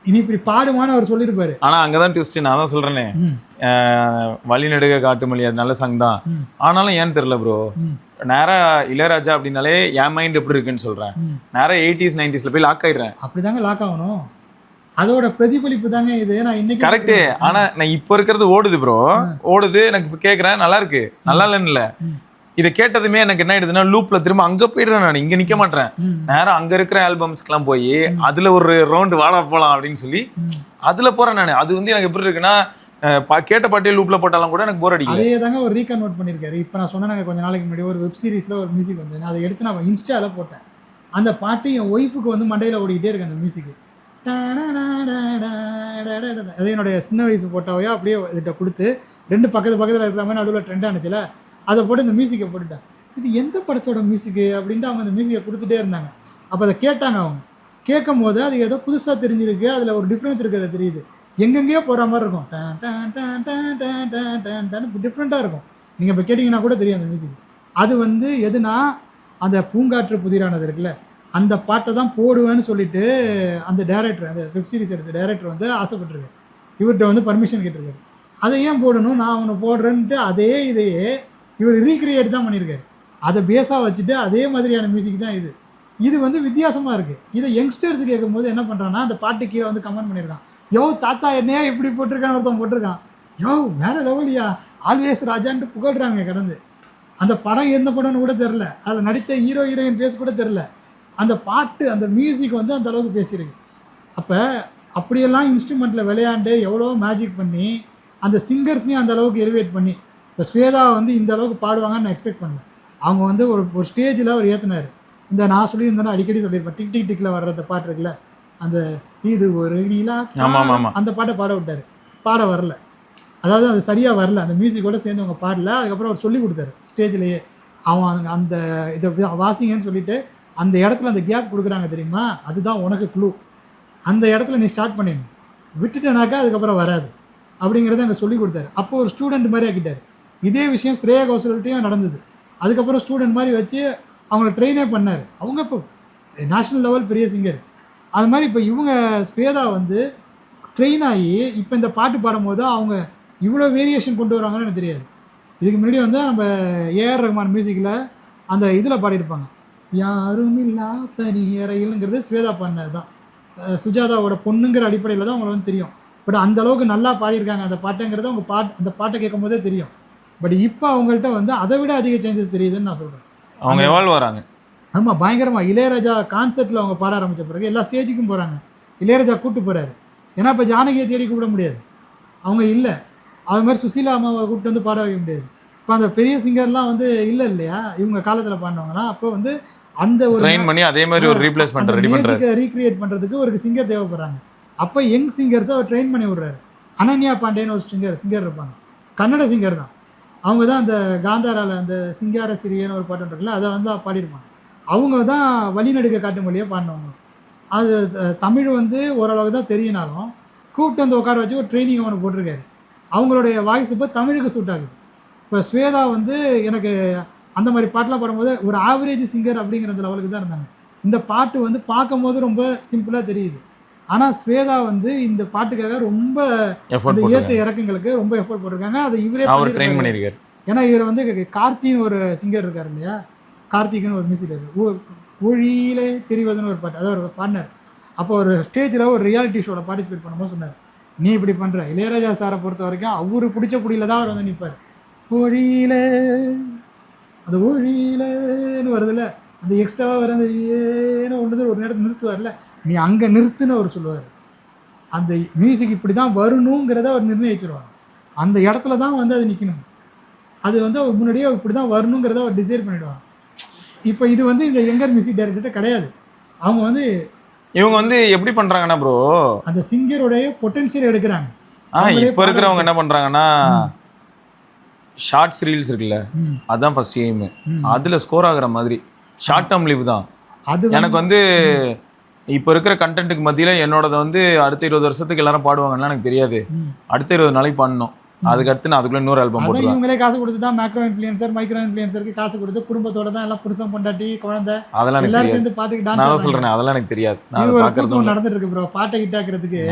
இனி இப்படி பாடுமான்னு அவர் சொல்லியிருப்பாரு. ஆனால் அங்கே தான் ட்விஸ்ட். நான் தான் சொல்கிறேனே, வழி நெடுக காட்டு மொழி அது நல்ல சாங் தான். ஆனாலும் ஏன்னு தெரியல ப்ரோ, நேராக இளையராஜா அப்படின்னாலே என் மைண்ட் எப்படி இருக்குன்னு சொல்கிறேன். நேராக 80s 90s போய் லாக் ஆகிடுறேன். அப்படி தாங்க லாக் ஆகணும். அதோட பிரதிபலிப்பு தாங்க இது. நான் இன்னைக்கு கரெக்ட். ஆனா நான் இப்ப இருக்கிறது ஓடுது ப்ரோ, ஓடுது. எனக்கு இப்ப கேக்குறேன், நல்லா இருக்கு, நல்லா இல்லைன்னு. இதை கேட்டதுமே எனக்கு என்ன ஆயிடுதுன்னா, லூப்ல திரும்ப அங்க போயிடுறேன். நான் இங்க நிக்க மாட்டேன், நேரம் அங்க இருக்கிற ஆல்பம்ஸ்க்குலாம் போய் அதுல ஒரு ரவுண்டு வாழ போலாம் அப்படின்னு சொல்லி அதுல போறேன் நான். அது வந்து எனக்கு எப்படி இருக்குன்னா, கேட்ட பாட்டியே லூப்ல போட்டாலும் கூட எனக்கு போர் அடிக்கல. அதே தாங்க ஒரு ரீகன்வெர்ட் பண்ணியிருக்காரு. இப்போ நான் சொன்னேன் கொஞ்ச நாளைக்கு முன்னாடி ஒரு வெப் சீரிஸ்ல ஒரு மியூசிக் வந்து அதை எடுத்து நான் இன்ஸ்டால போட்டேன். அந்த பாட்டு என் ஒய்ஃபுக்கு வந்து மண்டையில் ஓடிக்கிட்டே இருக்கு அந்த மியூசிக்கு. அது என்னுடைய சின்ன வயசு போட்டோவையோ அப்படியே இதிட்ட கொடுத்து 2 பக்கத்தில் இருக்கிற மாதிரி நடுவில் ட்ரெண்ட் ஆனிச்சுல, அதை போட்டு இந்த மியூசிக்கை போட்டுட்டேன். இது எந்த படத்தோட மியூசிக்கு அப்படின்ட்டு அவங்க அந்த மியூசிக்கை கொடுத்துட்டே இருந்தாங்க. அப்போ அதை கேட்டாங்க. அவங்க கேட்கும் போது அது ஏதோ புதுசாக தெரிஞ்சிருக்கு, அதில் ஒரு டிஃப்ரென்ஸ் இருக்கிறது தெரியுது. எங்கெங்கேயோ போகிற மாதிரி இருக்கும், டிஃப்ரெண்ட்டாக இருக்கும். நீங்கள் இப்போ கேட்டிங்கன்னா கூட தெரியும் அந்த மியூசிக். அது வந்து எதுனா அந்த பூங்காற்று புதிரானது இருக்குல்ல, அந்த பாட்டை தான் போடுவேன்னு சொல்லிட்டு அந்த டேரக்டர், அந்த வெப் சீரிஸ் எடுத்த டேரக்டர் வந்து ஆசைப்பட்டிருக்காரு. இவர்கிட்ட வந்து பர்மிஷன் கேட்டிருக்காரு. அதை ஏன் போடணும், நான் அவனை போடுறேன்ட்டு அதே இதையே இவர் ரீக்ரியேட் தான் பண்ணியிருக்காரு. அதை பேஸாக வச்சுட்டு அதே மாதிரியான மியூசிக் தான் இது. இது வந்து வித்தியாசமாக இருக்குது. இதை யங்ஸ்டர்ஸ் கேட்கும் போது என்ன பண்ணுறான்னா, அந்த பாட்டு கீழே வந்து கமெண்ட் பண்ணியிருக்கான், யோ தாத்தா என்னையா இப்படி போட்டிருக்கான்னு ஒருத்தன் போட்டிருக்கான், யோ வேற லெவலியா ஆல்வேஸ் ராஜான்ட்டு புகழ்கிறாங்க கடந்து. அந்த படம் எந்த படம்னு கூட தெரில, அதில் நடித்த ஹீரோ ஹீரோயின் பேச கூட தெரில, அந்த பாட்டு அந்த மியூசிக் வந்து அந்த அளவுக்கு பேசியிருக்கு. அப்போ அப்படியெல்லாம் இன்ஸ்ட்ருமெண்ட்டில் விளையாண்டு எவ்வளோ மேஜிக் பண்ணி அந்த சிங்கர்ஸையும் அந்த அளவுக்கு எலிவேட் பண்ணி, இப்போ ஸ்வேதா வந்து இந்த அளவுக்கு பாடுவாங்கன்னு நான் எக்ஸ்பெக்ட் பண்ணேன். அவங்க வந்து ஒரு ஸ்டேஜில் அவர் ஏற்றினார். இந்த நான் சொல்லியிருந்தேன்னா அடிக்கடி சொல்லியிருப்பேன், டிக் டிக் டிக்கில் வர்ற அந்த பாட்டு இருக்குல்ல, அந்த இது ஒரு நீலா, அந்த பாட்டை பாட விட்டார். பாட வரல, அதாவது அது சரியாக வரல, அந்த மியூசிக்கோட சேர்ந்து அவங்க பாடல. அதுக்கப்புறம் அவர் சொல்லி கொடுத்தாரு ஸ்டேஜ்லேயே. அவன் அந்த இதை வாசிங்கன்னு சொல்லிட்டு அந்த இடத்துல அந்த கேப் கொடுக்குறாங்க தெரியுமா, அதுதான் உனக்கு க்ளூ. அந்த இடத்துல நீ ஸ்டார்ட் பண்ணிடணும், விட்டுட்டேனாக்கா அதுக்கப்புறம் வராது அப்படிங்கிறத அங்கே சொல்லி கொடுத்தாரு. அப்போ ஒரு ஸ்டூடெண்ட் மாதிரி ஆக்கிட்டார். இதே விஷயம் ஸ்ரேயா கோஷல்கிட்டையும் நடந்தது. அதுக்கப்புறம் ஸ்டூடெண்ட் மாதிரி வச்சு அவங்கள ட்ரெயினே பண்ணார். அவங்க இப்போ நேஷ்னல் லெவல் பெரிய சிங்கர். அது மாதிரி இப்போ இவங்க ஸ்வேதா வந்து ட்ரெயின் ஆகி இப்போ இந்த பாட்டு பாடும்போது அவங்க இவ்வளோ வேரியேஷன் கொண்டு வராங்கன்னு எனக்கு தெரியாது. இதுக்கு முன்னாடி வந்து நம்ம ஏஆர் ரஹ்மான் மியூசிக்கில் அந்த இதில் பாடியிருப்பாங்க, யாரும் இல்லா தனி அறையில்ங்கிறது ஸ்வேதா பாடினது தான். சுஜாதாவோட பொண்ணுங்கிற அடிப்படையில் தான் அவங்கள வந்து தெரியும். பட் அந்த அளவுக்கு நல்லா பாடியிருக்காங்க அந்த பாட்டுங்கிறது அவங்க அந்த பாட்டை கேட்கும் போதே தெரியும். பட் இப்போ அவங்கள்ட்ட வந்து அதை விட அதிக சேஞ்சஸ் தெரியுதுன்னு நான் சொல்கிறேன். அவங்க எவால்வ் வராங்க. ஆமாம், பயங்கரமாக. இளையராஜா கான்சர்ட்டில் அவங்க பாட ஆரம்பித்த பிறகு எல்லா ஸ்டேஜுக்கும் போகிறாங்க. இளையராஜா கூப்பிட்டு போகிறாரு. ஏன்னா இப்போ ஜானகியை தேடி கூப்பிட முடியாது, அவங்க இல்லை. அது மாதிரி சுசீலா அம்மாவை கூப்பிட்டு வந்து பாட வைக்க முடியாது. இப்போ அந்த பெரிய சிங்கர்லாம் வந்து இல்லை இல்லையா, இவங்க காலத்தில் பாடினவங்கலாம். அப்போ வந்து அந்த ஒரு ட்ரெயின் பண்ணி அதே மாதிரி ஒரு ரீப்ளேஸ்மென்ட் ரெடி பண்றாரு, ரீக்ரியேட் பண்ணுறதுக்கு ஒரு சிங்கர் தேவைப்படுறாங்க. அப்போ யங் சிங்கர்ஸை அவர் ட்ரெயின் பண்ணி விடுறாரு. அனன்யா பாண்டேன்னு ஒரு சிங்கர் இருப்பாங்க, கன்னட சிங்கர் தான். அவங்க தான் அந்த காந்தாராவில் அந்த சிங்கார சிறியன்னு ஒரு பாட்டு இருக்குல்ல, அதை வந்து பாடியிருப்பாங்க. அவங்க தான் வழிநடுக்க காட்டு மொழியை பாடினவங்க. அது தமிழ் வந்து ஓரளவுக்கு தான் தெரியினாலும் கூப்பிட்டு வந்து உட்கார வச்சு ஒரு ட்ரைனிங் அவனுக்கு போட்டிருக்காரு. அவங்களுடைய வாய்ஸ் இப்போ தமிழுக்கு சூட் ஆகுது. இப்போ ஸ்வேதா வந்து எனக்கு அந்த மாதிரி பாட்டெலாம் பாடும்போது ஒரு ஆவரேஜ் சிங்கர் அப்படிங்கிற லெவலுக்கு தான் இருந்தாங்க. இந்த பாட்டு வந்து பார்க்கும் போது ரொம்ப சிம்பிளாக தெரியுது. ஆனால் ஸ்வேதா வந்து இந்த பாட்டுக்காக ரொம்ப அந்த ஏற்ற இறக்கங்களுக்கு ரொம்ப எஃபோர்ட் போட்டிருக்காங்க. அதை இவரே ட்ரெயின் பண்ணியிருக்காரு. ஏன்னா இவர் வந்து கார்த்தின்னு ஒரு சிங்கர் இருக்கார் இல்லையா, கார்த்திக்னு ஒரு மியூசிக் இருக்குது, ஒழியிலே தெரிவதுன்னு ஒரு பாட்டு, அதாவது ஒரு பாடினார். அப்போ ஒரு ஸ்டேஜில் ஒரு ரியாலிட்டி ஷோவில் பார்ட்டிசிபேட் பண்ணும்போது சொன்னார், நீ இப்படி பண்ணுற. இளையராஜா சாரை பொறுத்த வரைக்கும் அவரு பிடிச்ச புடியில் தான் அவர் வந்து நிற்பார். ஒழியிலே, அந்த ஒழியிலேன்னு வருதுல்ல, அந்த எக்ஸ்ட்ராவாக வர அந்த ஏன்னு ஒன்று ஒரு நேரத்தில் நிறுத்துவார்ல, நீ அங்கே நிறுத்துன்னு அவர் சொல்லுவார். அந்த மியூசிக் இப்படி தான் வரணுங்கிறத அவர் நிர்ணயிச்சிருவார். அந்த இடத்துல தான் வந்து அது நிற்கணும். அது வந்து அவர் முன்னாடியே இப்படி தான் வரணுங்கிறத அவர் டிசைட் பண்ணிவிடுவார். இப்போ இது வந்து இந்த யங்கர் மியூசிக் டைரக்டர்கிட்ட கிடையாது. அவங்க வந்து இவங்க வந்து எப்படி பண்ணுறாங்கன்னா ப்ரோ, அந்த சிங்கருடைய பொட்டன்ஷியல் எடுக்கிறாங்க. இப்போ இருக்கிறவங்க என்ன பண்ணுறாங்கன்னா, ஷார்ட்ஸ் ரீல்ஸ் இருக்குல்ல, அதுதான் ஃபர்ஸ்ட் எய்மு. அதில் ஸ்கோர் ஆகுற மாதிரி ஷார்ட் டேர்ம் லிவ் தான். அது எனக்கு வந்து இப்போ இருக்கிற கண்டென்ட்டுக்கு மத்தியில் என்னோடது வந்து அடுத்த 20 வருஷத்துக்கு எல்லாரும் பாடுவாங்கன்னா எனக்கு தெரியாது. அடுத்த 20 நாளைக்கு பண்ணணும், அதுக்கு அடுத்து நான் அதுக்குள்ள இன்னொரு ஆல்பம் போட்டு இவங்களே காசு கொடுத்து தான் மேக்ரோ இன்ஃப்ளூயன்சர் மைக்ரோ இன்ஃப்ளூயன்சருக்கு காசு கொடுத்து குடும்பத்தோட தான் எல்லாம் புருஷன் பொண்டாட்டி குழந்தை அதெல்லாம் எல்லாரும் சேர்ந்து பாத்துக்கு டான்ஸ். நான் சொல்றேன், அதெல்லாம் எனக்கு தெரியாது. நடந்துட்டு இருக்கு ப்ரோ, பாட்டை ஹிட் ஆக்குறதுக்கு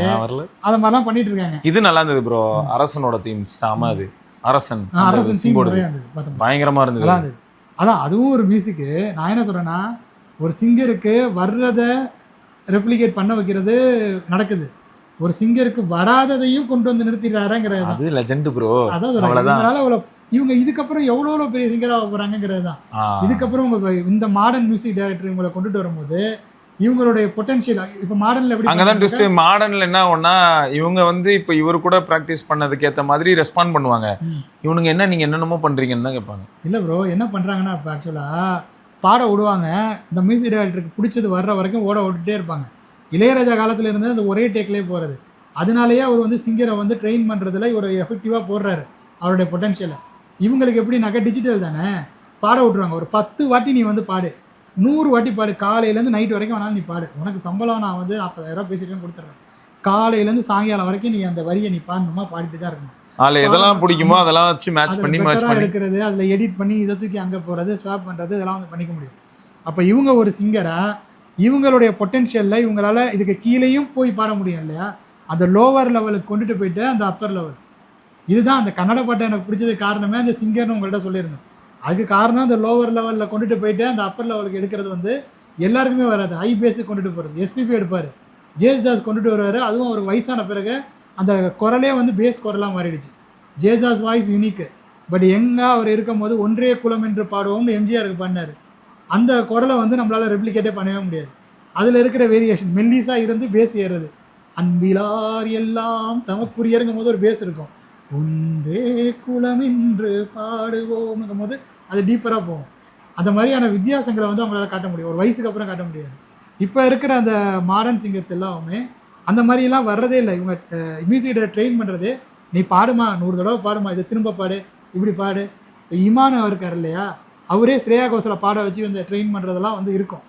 அத மாதிரிலாம் பண்ணிட்டு இருக்காங்க. இது நல்லா இருந்தது ப்ரோ, அரசனோட தீம் செம. அது அரசன் பயங்கரமா இருந்தது. அதான் அதுவும் ஒரு மியூசிக். நான் என்ன சொல்றேன்னா, ஒரு சிங்கருக்கு வர்றத ரெப்ளிகேட் பண்ண வைக்கிறது நடக்குது. ஒரு சிங்கருக்கு வராததையும் கொண்டு வந்து நிறுத்திடுறாருங்கிறது தான். அது லெஜெண்ட் ப்ரோ. அதாவது அவ்வளவுதான். இவங்களால இவங்க இதுக்கப்புறம் எவ்வளோ பெரிய சிங்கராக போகிறாங்கிறது தான். இதுக்கப்புறம் உங்க இந்த மாடர்ன் மியூசிக் டைரக்டர் இவங்களை கொண்டுட்டு வரும்போது இவங்களுடைய பொட்டன்ஷியல் இப்போ மாடர்னில் எப்படி அங்கதான் ட்விஸ்ட். மாடர்ன்ல என்ன ஆகும்னா இவங்க வந்து இப்போ இவர் கூட ப்ராக்டிஸ் பண்ணதுக்கு ஏற்ற மாதிரி ரெஸ்பாண்ட் பண்ணுவாங்க. இவனுங்க என்ன நீங்க என்னென்னமோ பண்றீங்கன்னு தான் கேட்பாங்க. இல்லை ப்ரோ, என்ன பண்ணுறாங்கன்னா இப்போ ஆக்சுவலாக பாட விடுவாங்க, இந்த மியூசிக் டைரக்டருக்கு பிடிச்சது வர்ற வரைக்கும் ஓட விட்டுட்டே இருப்பாங்க. இளையராஜா காலத்தில் இருந்து அந்த ஒரே டேக்லேயே போகிறது. அதனாலேயே அவர் வந்து சிங்கரை வந்து ட்ரெயின் பண்ணுறதுல இவர் எஃபெக்டிவாக போடுறாரு அவருடைய பொட்டன்ஷியலை. இவங்களுக்கு எப்படின்னாக்கா டிஜிட்டல் தானே, பாட விட்ருவாங்க. ஒரு 10 வாட்டி நீ வந்து பாடு, 100 வாட்டி பாடு, காலையிலேருந்து நைட் வரைக்கும் வேணாலும் நீ பாடு, உனக்கு சம்பளம் நான் வந்து 40,000 பேசிட்டு கொடுத்துட்றேன். காலையிலேருந்து சாயங்காலம் வரைக்கும் நீ அந்த வரியை நீ பாடணுமா, பாடிட்டு தான் இருக்கணும். அதில் எதெல்லாம் பிடிக்குமோ அதெல்லாம் வச்சு மேட்ச் பண்ணி இருக்கிறது, அதில் எடிட் பண்ணி இதை தூக்கி அங்கே போகிறது, ஸ்வாப் பண்ணுறது, இதெல்லாம் வந்து பண்ணிக்க முடியும். அப்போ இவங்க ஒரு சிங்கராக இவங்களுடைய பொட்டென்ஷியலில் இவங்களால இதுக்கு கீழேயும் போய் பாட முடியும் இல்லையா, அந்த லோவர் லெவலுக்கு கொண்டுட்டு போயிட்டு அந்த அப்பர் லெவல். இதுதான் அந்த கன்னட பாட்டை எனக்கு பிடிச்சது காரணமே அந்த சிங்கர்னு உங்கள்கிட்ட சொல்லியிருந்தேன். அதுக்கு காரணம் அந்த லோவர் லெவலில் கொண்டுட்டு போயிட்டு அந்த அப்பர் லெவலுக்கு எடுக்கிறது வந்து எல்லாருக்குமே வராது. ஹை பேஸுக்கு கொண்டுட்டு போகிறது எஸ்பிபி எடுப்பார், ஜேசுதாஸ் கொண்டுட்டு வருவார். அதுவும் அவருக்கு வயசான பிறகு அந்த குரலே வந்து பேஸ் குரலாக மாறிடுச்சு. Yesudas voice unique. பட் எங்கே அவர் இருக்கும்போது ஒன்றே குலம் என்று பாடுவோம்னு எம்ஜிஆருக்கு பண்ணார். அந்த குரலை வந்து நம்மளால் ரெப்ளிகேட்டே பண்ணவே முடியாது. அதில் இருக்கிற வேரியேஷன் மெல்லிஸாக இருந்து பேஸ் ஏறுறது. அன்பிலார் எல்லாம் தமக்குரியருங்கும் போது ஒரு பேஸ் இருக்கும். ஒன்றே குலம் என்று பாடுவோம்ங்கும் போது அது டீப்பராக போகும். அந்த மாதிரியான வித்தியாசங்களை வந்து அவங்களால காட்ட முடியும், ஒரு வயசுக்கு அப்புறம் காட்ட முடியாது. இப்போ இருக்கிற அந்த மாடர்ன் சிங்கர்ஸ் எல்லாமே அந்த மாதிரிலாம் வர்றதே இல்லை. இவங்க மியூசிக் ட்ரெயின் பண்ணுறதே, நீ பாடுமா 100 தடவை பாடுமா, இதை திரும்ப பாடு, இப்படி பாடு. இமான் இருக்கார் இல்லையா, அவரே ஸ்ரேயா கோஷலை பாட வச்சு இந்த ட்ரெயின் பண்ணுறதெல்லாம் வந்து இருக்கும்.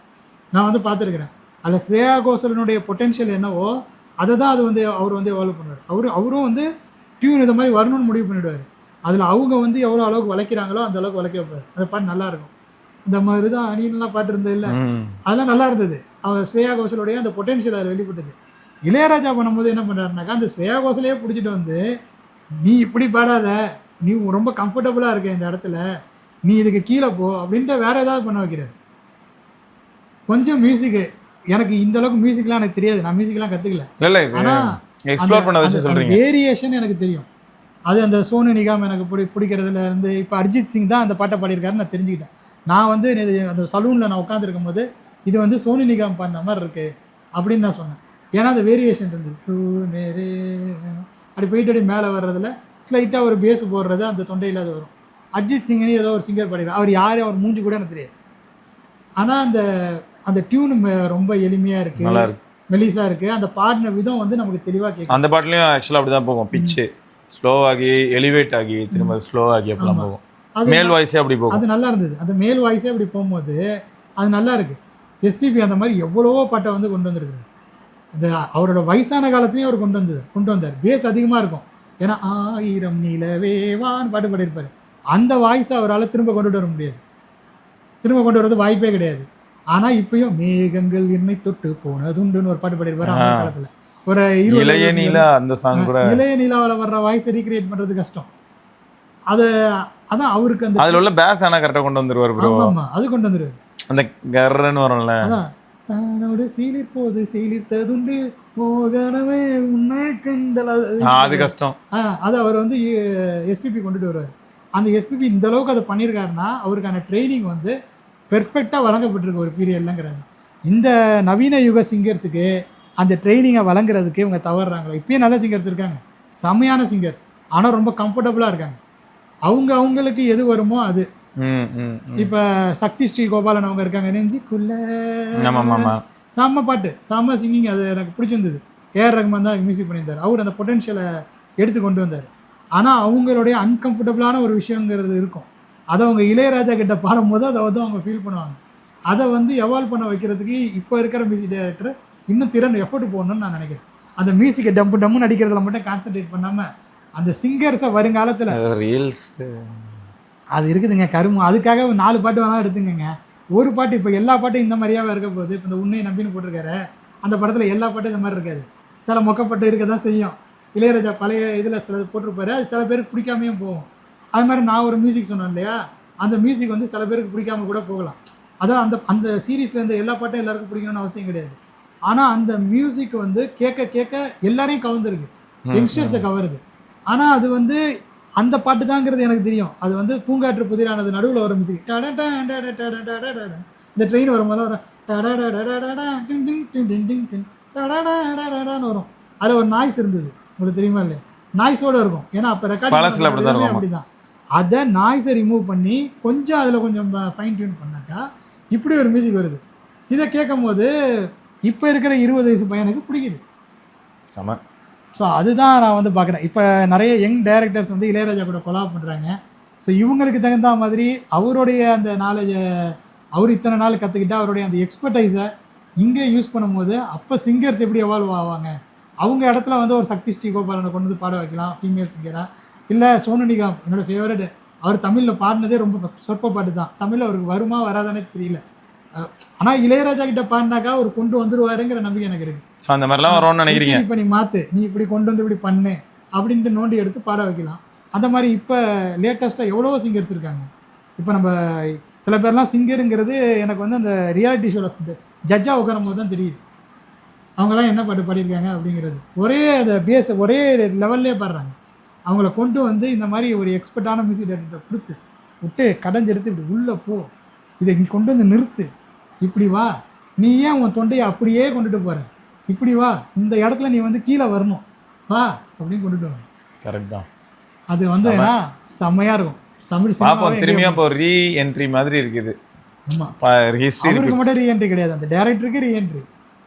நான் வந்து பார்த்துருக்குறேன். அதில் ஸ்ரேயா கோஷலனுடைய பொட்டென்ஷியல் என்னவோ அதை தான் அது வந்து அவர் வந்து எவால்வ் பண்ணுவார். அவரும் வந்து டியூன் இந்த மாதிரி வரணும்னு முடிவு பண்ணிவிடுவார். அதில் அவங்க வந்து எவ்வளோ அளவுக்கு வளைக்கிறாங்களோ அந்த அளவுக்கு வளைக்க வைப்பார். அந்த பாட்டு நல்லாயிருக்கும். இந்த மாதிரி தான் அணியன்லாம் பாட்டு இருந்தது இல்லை, அதெல்லாம் நல்லா இருந்தது. அவர் ஸ்ரேயா கோஷலுடைய அந்த பொட்டென்ஷியல் அதில் வெளிப்பட்டது. இளையராஜா பண்ணும்போது என்ன பண்ணுறாருனாக்கா அந்த ஸ்ரேயா கோஷலையே பிடிச்சிட்டு வந்து, நீ இப்படி பாடாத, நீ ரொம்ப கம்ஃபர்டபுளாக இருக்க இந்த இடத்துல, நீ இதுக்கு கீழே போ அப்படின்ட்டு வேற ஏதாவது பண்ண வைக்கிறார். கொஞ்சம் மியூசிக்கு எனக்கு இந்த அளவுக்கு மியூசிக்லாம் எனக்கு தெரியாது, நான் மியூசிக்லாம் கற்றுக்கல. ஆனால் வேரியேஷன் எனக்கு தெரியும். அது அந்த சோனு நிகாம் எனக்கு பிடிக்கிறதுல இருந்து இப்போ அரிஜித் சிங் தான் அந்த பாட்டை பாடியிருக்காருன்னு நான் தெரிஞ்சுக்கிட்டேன். நான் வந்து அந்த சலூனில் நான் உட்காந்துருக்கும் போது இது வந்து சோனு நிகாம் பாடின மாதிரி இருக்குது அப்படின்னு நான் சொன்னேன். ஏன்னா அந்த வேரியேஷன் இருந்தது. தூ நேரே அப்படி போயிட்டு அப்படி மேலே வர்றதுல ஸ்லைட்டாக ஒரு பேஸ் போடுறது அந்த தொண்டையில் அது வரும். அரிஜித் சிங்னு ஏதோ ஒரு சிங்கர் பாடிக்கிறார், அவர் யார், அவர் மூஞ்சி கூட எனக்கு தெரியாது. ஆனால் அந்த டியூன் ரொம்ப எளிமையாக இருக்குது, மெலிசா இருக்குது. அந்த பாடின விதம் வந்து நமக்கு தெளிவாக கேட்கும். அந்த பாட்டுலையும் ஆக்சுவலாக அப்படி தான் போகும். பிச்சு ஸ்லோ ஆகி எலிவேட் ஆகி திரும்ப ஸ்லோ ஆகி அப்படிலாம் போகும். மேல் வாய்ஸே அப்படி போகும். அது நல்லா இருந்தது. அந்த மேல் வாய்ஸே அப்படி போகும்போது அது நல்லா இருக்குது. எஸ்பிபி அந்த மாதிரி எவ்வளவோ பாட்டை வந்து கொண்டு வந்திருக்குது. இந்த அவரோட வயசான காலத்துலேயும் அவர் கொண்டு வந்தார். பேஸ் அதிகமாக இருக்கும். ஏன்னா 1000 நிலவேவான்னு பாட்டு பாடியிருப்பார். அந்த வாய்ஸை அவரால் திரும்ப கொண்டுட்டு வர முடியாது, திரும்ப கொண்டு வரது வாய்ப்பே கிடையாது. ஆனால் இப்பயும் மேகங்கள் என்னை தொட்டு போனதுண்டுன்னு ஒரு பாட்டு பாடியிருப்பார் அந்த காலத்தில். ஒரு இளைய நீலா அந்த சாங் கூட இளைய நீலாவில் வர்ற வாய்ஸை ரீக்ரியேட் பண்ணுறது கஷ்டம். அதான் அவருக்கு அந்த அதில் உள்ள பேஸ் ஆனால் கரெக்டாக கொண்டு வந்துருவார் ப்ரோ. ஆமாம், அது கொண்டு வந்துருவார். அந்த கர்ன்னு வரும்ல, அதான் தன்னோட சீலிப்போது சீலித்ததுண்டு மோகனமே உன்னை கண்டல், அது கஷ்டம். அது அவர் வந்து எஸ்பிபி கொண்டுட்டு வருவார். அந்த எஸ்பிபி இந்த அளவுக்கு அதை பண்ணியிருக்காருன்னா அவருக்கான ட்ரைனிங் வந்து பெர்ஃபெக்டாக வழங்கப்பட்டிருக்கு ஒரு பீரியட்லங்கிறது. இந்த நவீன யுக சிங்கர்ஸுக்கு அந்த ட்ரைனிங்கை வழங்குறதுக்கு இவங்க தவறுறாங்களோ. இப்பயும் நல்ல சிங்கர்ஸ் இருக்காங்க, செம்மையான சிங்கர்ஸ், ஆனால் ரொம்ப கம்ஃபர்டபுளாக இருக்காங்க. அவங்களுக்கு எது வருமோ அது. இப்போ சக்தி ஸ்ரீ கோபாலன் அவங்க இருக்காங்க, நெஞ்சுக்குள்ள செம்ம பாட்டு, செம்ம சிங்கிங், அது எனக்கு பிடிச்சிருந்தது. ஏஆர் ரஹ்மான் தான் மியூசிக் பண்ணியிருந்தார். அவர் அந்த பொட்டென்ஷியலை எடுத்து கொண்டு வந்தார். ஆனால் அவங்களுடைய அன்கம்ஃபர்டபுளான ஒரு விஷயங்கிறது இருக்கும். அதை அவங்க இளையராஜா கிட்ட பாடும்போது அதை வந்து அவங்க ஃபீல் பண்ணுவாங்க. அதை வந்து எவால்வ் பண்ண வைக்கிறதுக்கு இப்போ இருக்கிற மியூசிக் டைரக்டர் இன்னும் திறன் எஃபர்ட் போடணும்னு நான் நினைக்கிறேன். அந்த மியூசிக்கை டம்முன்னு அடிக்கிறதுல மட்டும் கான்சன்ட்ரேட் பண்ணாமல் அந்த சிங்கர்ஸை வருங்காலத்தில் ரீல்ஸ் அது இருக்குதுங்க கருமம். அதுக்காக 4 பாட்டு வேணாலும் எடுத்துங்க. ஒரு பாட்டு இப்போ எல்லா பாட்டும் இந்த மாதிரியாவே இருக்க போகுது. இப்போ இந்த உன்னை நம்பின்னு போட்டிருக்காரு, அந்த படத்தில் எல்லா பாட்டும் இந்த மாதிரி இருக்காது. சில மொக்கப்பட்டு இருக்க தான் செய்யும். இளையராஜா பழைய இதில் சில போட்டிருப்பாரு, அது சில பேருக்கு பிடிக்காமையும் போகும். அது மாதிரி நான் ஒரு மியூசிக் சொன்னேன் இல்லையா, அந்த மியூசிக் வந்து சில பேருக்கு பிடிக்காம கூட போகலாம். அதான் அந்த சீரீஸில் இருந்த எல்லா பாட்டும் எல்லாருக்கும் பிடிக்கணும்னு அவசியம் கிடையாது. ஆனால் அந்த மியூசிக் வந்து கேட்க கேட்க எல்லாரையும் கவர்ந்துருக்கு, யங்ஸ்டர்ஸை கவருது. ஆனால் அது வந்து அந்த பாட்டு தாங்கிறது எனக்கு தெரியும். அது வந்து பூங்காற்று புதிரானது நடுவில் வர மியூசிக், இந்த ட்ரெயின் வரும்போது வர வரும். அதில் ஒரு நாய்ஸ் இருந்தது, உங்களுக்கு தெரியுமா இல்லையா? நாய்ஸோடு இருக்கும், ஏன்னா அப்போ ரெக்கார்டிங் அப்படிதான். அதை நாய்ஸை ரிமூவ் பண்ணி கொஞ்சம் அதில் கொஞ்சம் ஃபைன் டியூன் பண்ணாக்கா இப்படி ஒரு மியூசிக் வருது. இதை கேட்கும் போது இப்போ இருக்கிற 20 வயசு பையனுக்கு பிடிக்குது. செம. ஸோ அதுதான் நான் வந்து பார்க்குறேன். இப்போ நிறைய யங் டைரக்டர்ஸ் வந்து இளையராஜா கூட கொலாப் பண்ணுறாங்க. ஸோ இவங்களுக்கு தகுந்த மாதிரி அவருடைய அந்த நாலேஜை அவர் இத்தனை நாள் கற்றுக்கிட்டு அவருடைய அந்த எக்ஸ்பர்டைஸை இங்கே யூஸ் பண்ணும்போது அப்போ சிங்கர்ஸ் எப்படி எவால்வ் ஆவாங்க? அவங்க இடத்துல வந்து ஒரு சக்தி ஸ்ரீகோபாலனை கொண்டு வந்து பாட வைக்கலாம், ஃபீமேல் சிங்கராக. இல்லை சோனு நிகாம் என்னோடய ஃபேவரட், அவர் தமிழில் பாடினதே ரொம்ப சொற்ப பாட்டு தான், தமிழில் அவருக்கு வருமா வராதானே தெரியல. ஆனால் இளையராஜா கிட்ட பாடினாக்கா அவர் கொண்டு வந்துருவாருங்கிற நம்பிக்கை எனக்கு இருக்குது. ஸோ அந்த மாதிரிலாம் வரும்னு நினைக்கிறீங்க? இப்போ நீ மாற்று, நீ இப்படி கொண்டு வந்து இப்படி பண்ணு அப்படின்ட்டு நோண்டி எடுத்து பாட வைக்கலாம். அந்த மாதிரி இப்போ லேட்டஸ்ட்டாக எவ்வளோ சிங்கர்ஸ் இருக்காங்க. இப்போ நம்ம சில பேர்லாம் சிங்கருங்கிறது எனக்கு வந்து அந்த ரியாலிட்டி ஷோவில் ஜட்ஜாக உட்காரும் போது தான் தெரியுது அவங்களாம் என்ன பாட்டு பாடியிருக்காங்க அப்படிங்கிறது. ஒரே அந்த பேஸ் ஒரே லெவல்லே பாடுறாங்க. அவங்கள கொண்டு வந்து இந்த மாதிரி ஒரு எக்ஸ்பர்ட்டான மியூசிக் டைரக்டரை கொடுத்து விட்டு கடைஞ்செடுத்து இப்படி உள்ளே போ, இதை நீ கொண்டு வந்து நிறுத்து, இப்படி வா, நீ ஏன் உன் தொண்டையை அப்படியே கொண்டுட்டு போகிற, இப்படி வா, இந்த இடத்துல நீ வந்து கீழே வரணும் வா அப்படின்னு கொண்டுட்டு வரணும். கரெக்ட் தான். அது வந்து செம்மையாக இருக்கும். தமிழ் பாப்போம் திரும்பியா இப்போ ரீ என்ட்ரி மாதிரி இருக்குது. ஆமாம், ஹிஸ்டரி அவருக்கு மட்டும் ரீஎன்ட்ரி கிடையாது, அந்த டேரக்டருக்கு ரீஎன்ட்ரி.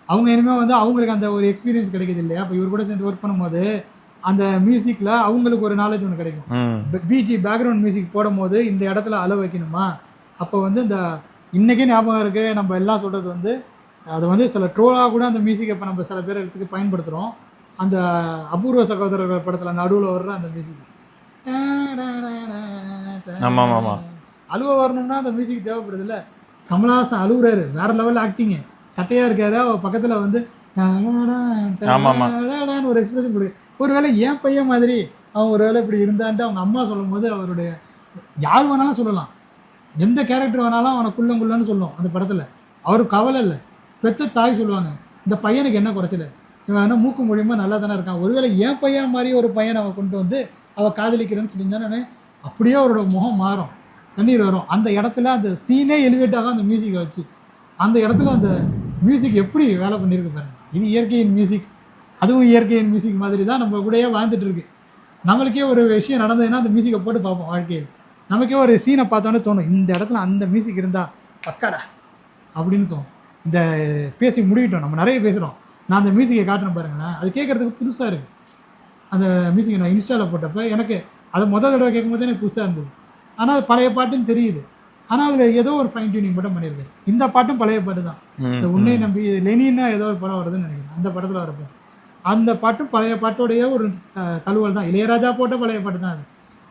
அவங்க இனிமேல் வந்து அவங்களுக்கு அந்த ஒரு எக்ஸ்பீரியன்ஸ் கிடைக்குது இல்லையா? இப்போ இவர் கூட சேர்ந்து ஒர்க் பண்ணும்போது அந்த மியூசிக்கில் அவங்களுக்கு ஒரு நாலேஜ் ஒன்று கிடைக்கும். பிஜி பேக்ரவுண்ட் மியூசிக் போடும் போது இந்த இடத்துல அளவு வைக்கணுமா, அப்போ வந்து இந்த இன்றைக்கே ஞாபகம் இருக்குது, நம்ம எல்லாம் சொல்கிறது வந்து அது வந்து சில ட்ரோலாக கூட அந்த மியூசிக்கை இப்போ நம்ம சில பேர் இடத்துக்கு பயன்படுத்துகிறோம். அந்த அபூர்வ சகோதரர்கள் படத்தில் நடுவில் வர்ற அந்த மியூசிக் அழுவ வரணும்னா அந்த மியூசிக் தேவைப்படுது இல்லை? கமலஹாசன் அழுகுறாரு, வேற லெவல் ஆக்டிங்கு, கட்டையாக இருக்காரு, அவ பக்கத்தில் வந்து ஒரு எக்ஸ்பிரஷன் கொடுக்கு. ஒருவேளை என் பையன் மாதிரி அவன் ஒருவேளை இப்படி இருந்தான்ட்டு அவங்க அம்மா சொல்லும் போது அவருடைய யார் வேணாலும் சொல்லலாம், எந்த கேரக்டர் வேணாலும் அவனை குள்ளங்குள்ளன்னு சொல்லும் அந்த படத்தில். அவருக்கு கவலை இல்லை. பெத்த தாய் சொல்லுவாங்க, இந்த பையனுக்கு என்ன குறைச்சல, இவன் வேணா மூக்கு மூலியமாக நல்லா தானே இருக்கான், ஒருவேளை என் பையன் மாதிரி ஒரு பையனை அவன் கொண்டு வந்து அவள் காதலிக்கிறேன்னு சொல்லியிருந்தானே அப்படியே அவரோட முகம் மாறும், கண்ணீர் வரும். அந்த இடத்துல அந்த சீனே எலிவேட் ஆகும் அந்த மியூசிக்கை வச்சு. அந்த இடத்துல அந்த மியூசிக் எப்படி வேலை பண்ணியிருக்கு பாருங்க. இது இயற்கையின் மியூசிக், அதுவும் இயற்கையின் மியூசிக் மாதிரி தான் நம்ம கூடயே வாழ்ந்துட்டு இருக்கு. நம்மளுக்கே ஒரு விஷயம் நடந்ததுன்னா அந்த மியூசிக்கை போட்டு பார்ப்போம். வாழ்க்கையில் நமக்கே ஒரு சீனை பார்த்தோன்னே தோணும், இந்த இடத்துல அந்த மியூசிக் இருந்தால் பக்காடா அப்படின்னு தோணும். இந்த பேசி முடிக்கிட்டோம், நம்ம நிறைய பேசுகிறோம், நான் அந்த மியூசிக்கை காட்டுறேன் பாருங்களேன், அது கேட்குறதுக்கு புதுசாக இருக்குது. அந்த மியூசிக்கை நான் இன்ஸ்டாவில் போட்டப்போ எனக்கு அதை முதல் தடவை கேட்கும்போது எனக்கு புதுசாக இருந்தது. ஆனால் அது பழைய பாட்டுன்னு தெரியுது, ஆனால் அதில் ஏதோ ஒரு ஃபைன் டியூனிங் மட்டும் பண்ணியிருக்காரு. இந்த பாட்டும் பழைய பாட்டு தான், இந்த உன்னை நம்பி லெனின்னா ஏதோ ஒரு படம் வருதுன்னு நினைக்கிறேன், அந்த படத்தில் வர பாட்டு. அந்த பாட்டும் பழைய பாட்டோடைய ஒரு தழுவல் தான், இளையராஜா போட்ட பழைய பாட்டு தான் அது.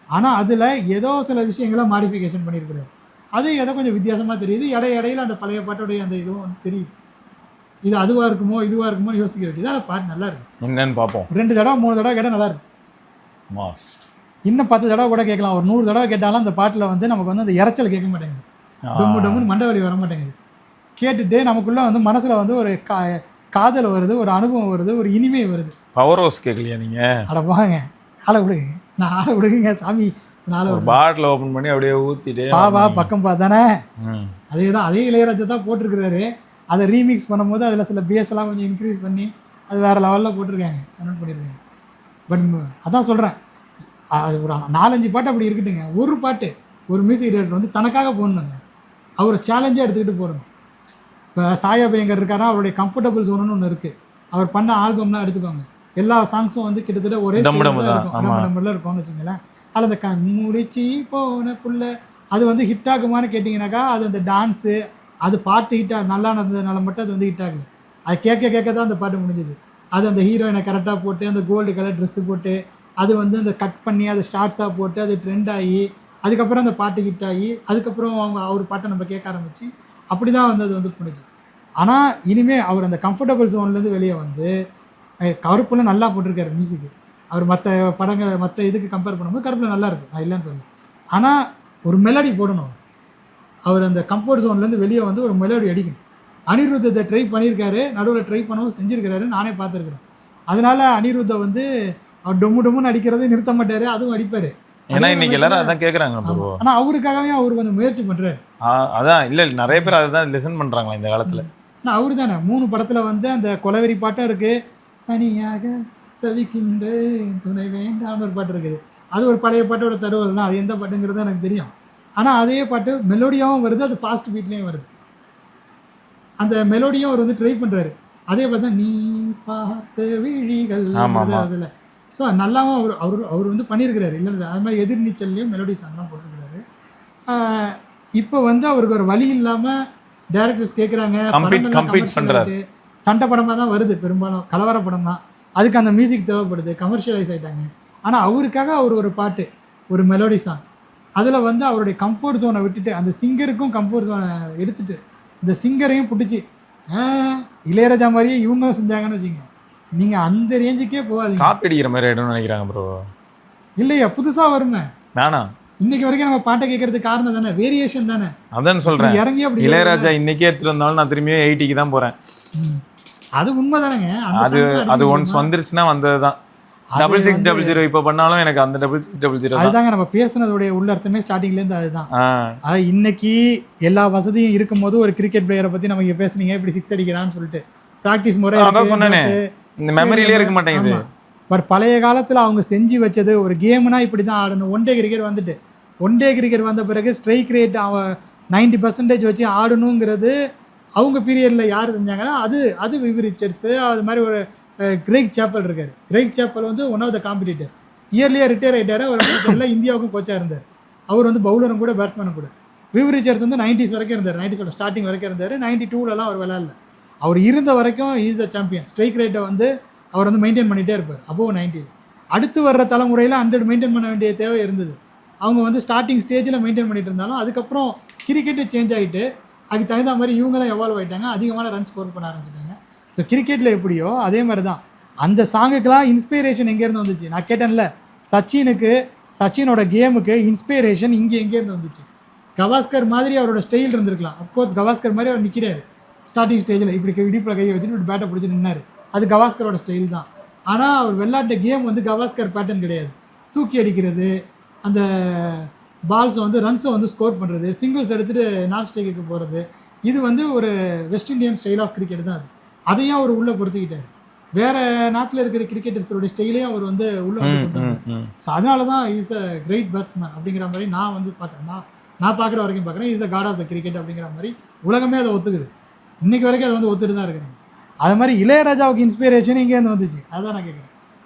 ஆனால் அதில் ஏதோ சில விஷயங்களை மாடிஃபிகேஷன் பண்ணியிருக்கிறாரு, அது ஏதோ கொஞ்சம் வித்தியாசமாக தெரியுது. இடையில அந்த பழைய பாட்டோடைய அந்த இதுவும் வந்து தெரியுது. இது அதுவாக இருக்குமோ இதுவாக இருக்குமோ யோசிக்க வேண்டியது. அந்த பாட்டு நல்லா இருக்கு, என்னன்னு பார்ப்போம். 2 தடவை 3 தடவை கேட்டால் நல்லா இருக்கு. இன்னும் 10 தடவை கூட கேட்கலாம். ஒரு 100 தடவை கேட்டாலும் அந்த பாட்டில் வந்து நமக்கு வந்து அந்த இறைச்சல் கேட்க மாட்டேங்குது, டொம்மு டொம்முன்னு மண்டை வலி வர மாட்டேங்குது. கேட்டுட்டு நமக்குள்ளே வந்து மனசில் வந்து ஒரு காதல் வருது, ஒரு அனுபவம் வருது, ஒரு இனிமை வருது. பவர் ஹவுஸ் கேட்கலையா நீங்கள்? அட வாங்க, ஆளை விடுங்க, நான் ஆளை விடுங்க சாமி. பாட்டில் ஓப்பன் பண்ணி அப்படியே ஊற்றிட்டு பாவா பக்கம் பார்த்தானே, அதே தான், அதே இளையராஜா தான் போட்டிருக்கிறாரு. அதை ரீமிக்ஸ் பண்ணும்போது அதில் சில பேஸ் எல்லாம் கொஞ்சம் இன்க்ரீஸ் பண்ணி அது வேறு லெவலில் போட்டிருக்காங்க, கன்வெர்ட் பண்ணியிருக்காங்க. பட் அதான் சொல்கிறேன், அது ஒரு 4-5 பாட்டு அப்படி இருக்கட்டுங்க, ஒரு பாட்டு ஒரு மியூசிக் டைரக்டர் வந்து தனக்காக போடணுங்க, அவரை சேலஞ்சாக எடுத்துக்கிட்டு போடணும். இப்போ சாயா பயங்கர் இருக்காரா, அவருடைய கம்ஃபர்டபுள் ஜோனுன்னு ஒன்று இருக்குது. அவர் பண்ண ஆல்பம்லாம் எடுத்துக்கோங்க, எல்லா சாங்ஸும் வந்து கிட்டத்தட்ட ஒரே நம்பரில் இருக்கும்னு வச்சுங்களேன். அதில் அந்த முடிச்சு போன புள்ள அது வந்து ஹிட் ஆகுமான்னு கேட்டிங்கனாக்கா, அது அந்த டான்ஸு அது பாட்டு ஹிட்டாக நல்லா நடந்ததுனால மட்டும் அது வந்து ஹிட் ஆகலை. அது கேட்க தான் அந்த பாட்டு முடிஞ்சுது. அது அந்த ஹீரோயினை கரெக்டாக போட்டு அந்த கோல்டு கலர் ட்ரெஸ்ஸு போட்டு அது வந்து அந்த கட் பண்ணி அதை ஷார்ட்ஸாக போட்டு அது ட்ரெண்ட் ஆகி அதுக்கப்புறம் அந்த பாட்டு ஹிட் ஆகி அதுக்கப்புறம் அவர் பாட்டை நம்ம கேட்க ஆரம்பித்து அப்படி தான் வந்து அது வந்து முடிஞ்சு. ஆனால் இனிமேல் அவர் அந்த கம்ஃபர்டபுள் ஜோன்லேருந்து வெளியே வந்து கருப்பில் நல்லா போட்டிருக்காரு மியூசிக்கு. அவர் மற்ற படங்களை மற்ற இதுக்கு கம்பேர் பண்ணும்போது கருப்பில் நல்லா இருக்குது, நான் இல்லைன்னு சொல்லுவேன். ஆனால் ஒரு மெலடி போடணும், அவர் அந்த கம்ஃபர்ட் ஜோன்லேருந்து வெளியே வந்து ஒரு மெலடி அடிக்கணும். அனிருத் இதை ட்ரை பண்ணியிருக்காரு, நடுவில் ட்ரை பண்ணவும் செஞ்சுருக்கிறாரு, நானே பார்த்துருக்குறேன். அதனால அனிருத்தை வந்து அவர் டொம்மு டொம்முன்னு அடிக்கிறதே நிறுத்த மாட்டார், அதுவும் அடிப்பார். ஏன்னா இன்னைக்கு எல்லாரும் அதான் கேட்குறாங்க ப்ரோ. ஆனால் அவருக்காகவே அவர் கொஞ்சம் முயற்சி பண்ணுறாரு. அதான் இல்லை நிறைய பேர் அதை தான் லிசன் பண்ணுறாங்களா இந்த காலத்தில். ஆனால் அவர் தானே 3 படத்தில் வந்து அந்த கொலவெறி பாட்டும் இருக்குது, தனியாக தவிக்கின்ற துணை வேண்டாம்னு ஒரு பாட்டு இருக்குது. அது ஒரு பழைய பாட்டோட தருவல் தான், அது எந்த பாட்டுங்கிறது எனக்கு தெரியும். ஆனால் அதே பாட்டு மெலோடியாகவும் வருது, அது ஃபாஸ்ட் பீட்லேயும் வருது. அந்த மெலோடியும் அவர் வந்து ட்ரை பண்ணுறாரு. அதே பார்த்தா நீ பார்த்த விழிகள் அதில். ஸோ நல்லாவும் அவர் வந்து பண்ணியிருக்கிறாரு. இல்லை அது மாதிரி எதிர்நீச்சல்லையும் மெலோடி சாங்லாம் போட்டிருக்கிறாரு. இப்போ வந்து அவருக்கு ஒரு வழி இல்லாமல் டேரக்டர்ஸ் கேட்குறாங்க, சண்டை படமாக தான் வருது, பெரும்பாலும் கலவர படம் தான், அதுக்கு அந்த மியூசிக் தேவைப்படுது, கமர்ஷியலைஸ் ஆகிட்டாங்க. ஆனால் அவருக்காக அவர் ஒரு பாட்டு, ஒரு மெலோடி சாங், அதில் வந்து அவருடைய கம்ஃபர்ட் ஜோனை விட்டுட்டு அந்த சிங்கருக்கும் கம்ஃபர்ட் ஜோனை எடுத்துட்டு இந்த சிங்கரையும் பிடிச்சி இளையராஜா மாதிரியே இவங்களும் செஞ்சாங்கன்னு வச்சுங்க, நீங்கள் அந்த ரேஞ்சுக்கே போகாதீங்க. காப்பி அடிக்கிற மாதிரி ஆகிடும்னு நினைக்கிறாங்க ப்ரோ. இல்லையா, புதுசாக வருமே வேணாம். இன்னைக்கு வரைக்கும் நம்ம பாட்டை கேட்கறதுக்கு காரணம் தானே, வேரியேஷன் தானே. அதான் சொல்கிறேன், இறங்கி அப்படி இளையராஜா இன்னைக்கே எடுத்துகிட்டு வந்தாலும் நான் திரும்பியும் 80க்கு தான் போகிறேன். அது உண்மை தானேங்க. அது ஒன்ஸ் வந்துருச்சுன்னா வந்தது தான். 6600 இப்போ பண்ணாலும் எனக்கு அந்த 6600 அதுதாங்க நம்ம பேசுனதோடைய உள்ள அர்த்தமே ஸ்டார்டிங்லேருந்து அதுதான். அது இன்னைக்கு எல்லா வசதியும் இருக்கும்போது ஒரு கிரிக்கெட் பிளேயரை பற்றி நம்ம இங்கே பேசுனீங்க, இப்படி 6 அடிக்கிறான்னு சொல்லிட்டு ப்ராக்டிஸ் முறை சொன்னேனே, இந்த மெமரியிலே இருக்க மாட்டேங்குது. பட் பழைய காலத்தில் அவங்க செஞ்சு வச்சது ஒரு கேம்னா இப்படி தான் ஆடணும். ஒன் டே கிரிக்கெட் வந்துட்டு, ஒன் டே கிரிக்கெட் வந்த பிறகு ஸ்ட்ரைக் ரேட் 90% வச்சு ஆடணுங்கிறது அவங்க பீரியடில் யார் செஞ்சாங்கன்னா அது விவி ரிச்சர்ட்ஸு, அது மாதிரி ஒரு கிரேக் சேப்பல் இருக்கார். கிரேக் சேப்பல் வந்து ஒன் ஆஃப் த காம்படிட்டர், இயர்லியாக ரிட்டையர் ஆகிட்டார். அவர் இந்தியாவுக்கும் கோச்சாக இருந்தார். அவர் வந்து பவுலரும் கூட பேட்ஸ்மேனும் கூட. விவி ரிச்சர்ட்ஸ் வந்து 90s வரைக்கும் இருந்தார், 90s ஸ்டார்டிங் வரைக்கும் இருந்தார். 92லலாம் அவர் விளையாடல. அவர் இருந்த வரைக்கும் இஸ் த சாம்பியன். ஸ்ட்ரைக் ரேட்டை வந்து அவர் வந்து மெயின்டைன் பண்ணிகிட்டே இருப்பார், அபோவ் 90. அடுத்து வர்ற தலைமுறையில் 100 மெயின்டைன் பண்ண வேண்டிய தேவை இருந்தது. அவங்க வந்து ஸ்டார்டிங் ஸ்டேஜில் மெயின்டைன் பண்ணிட்டு இருந்தாலும் அதுக்கப்புறம் கிரிக்கெட்டு சேஞ்ச் ஆகிட்டு அதுக்கு தகுந்த மாதிரி இவங்களாம் எவால்வ் ஆகிட்டாங்க, அதிகமான ரன் ஸ்கோர் பண்ண ஆரம்பிச்சிட்டாங்க. ஸோ கிரிக்கெட்டில் எப்படியோ அதே மாதிரி தான் அந்த சாங்குக்கெலாம் இன்ஸ்பிரேஷன் எங்கேருந்து வந்துச்சு? நான் கேட்டேன்ல, சச்சினோட கேமுக்கு இன்ஸ்பிரேஷன் எங்கேருந்து வந்துச்சு? கவாஸ்கர் மாதிரி அவரோட ஸ்டைல் இருந்திருக்கலாம். அஃப்கோர்ஸ் கவாஸ்கர் மாதிரி அவர் நிற்கிறாரு ஸ்டார்டிங் ஸ்டேஜில், இப்படி இடிப்பில் கையை வச்சுட்டு இப்படி பேட்டை பிடிச்சி நின்னார், அது கவாஸ்கரோட ஸ்டைல் தான். ஆனால் அவர் விளையாட்ட கேம் வந்து கவாஸ்கர் பேட்டர்ன் கிடையாது. தூக்கி அடிக்கிறது, அந்த பால்ஸை வந்து ரன்ஸை வந்து ஸ்கோர் பண்ணுறது, சிங்கிள்ஸ் எடுத்துகிட்டு நான் ஸ்ட்ரைக்குக்கு போகிறது, இது வந்து ஒரு West Indian style of cricket தான். அதையும் அவர் உள்ளே பொறுத்துக்கிட்டார். வேறு நாட்டில் இருக்கிற கிரிக்கெட்டர்ஸோட ஸ்டைலையும் அவர் வந்து உள்ளே வந்து. ஸோ அதனால தான் இஸ் அ கிரேட் பேட்ஸ்மேன் அப்படிங்கிற மாதிரி நான் வந்து பார்க்குறேன். நான் பார்க்குற வரைக்கும் பார்க்குறேன், is the god of the cricket அப்படிங்கிற மாதிரி உலகமே அதை ஒத்துக்குது. இன்றைக்கி வரைக்கும் அதை வந்து ஒத்துட்டு தான் இருக்கிறாங்க. அது மாதிரி இளையராஜாவுக்கு இன்ஸ்பிரேஷன் இங்கேருந்து வந்துச்சு, அதுதான் நான் கேட்குறேன்.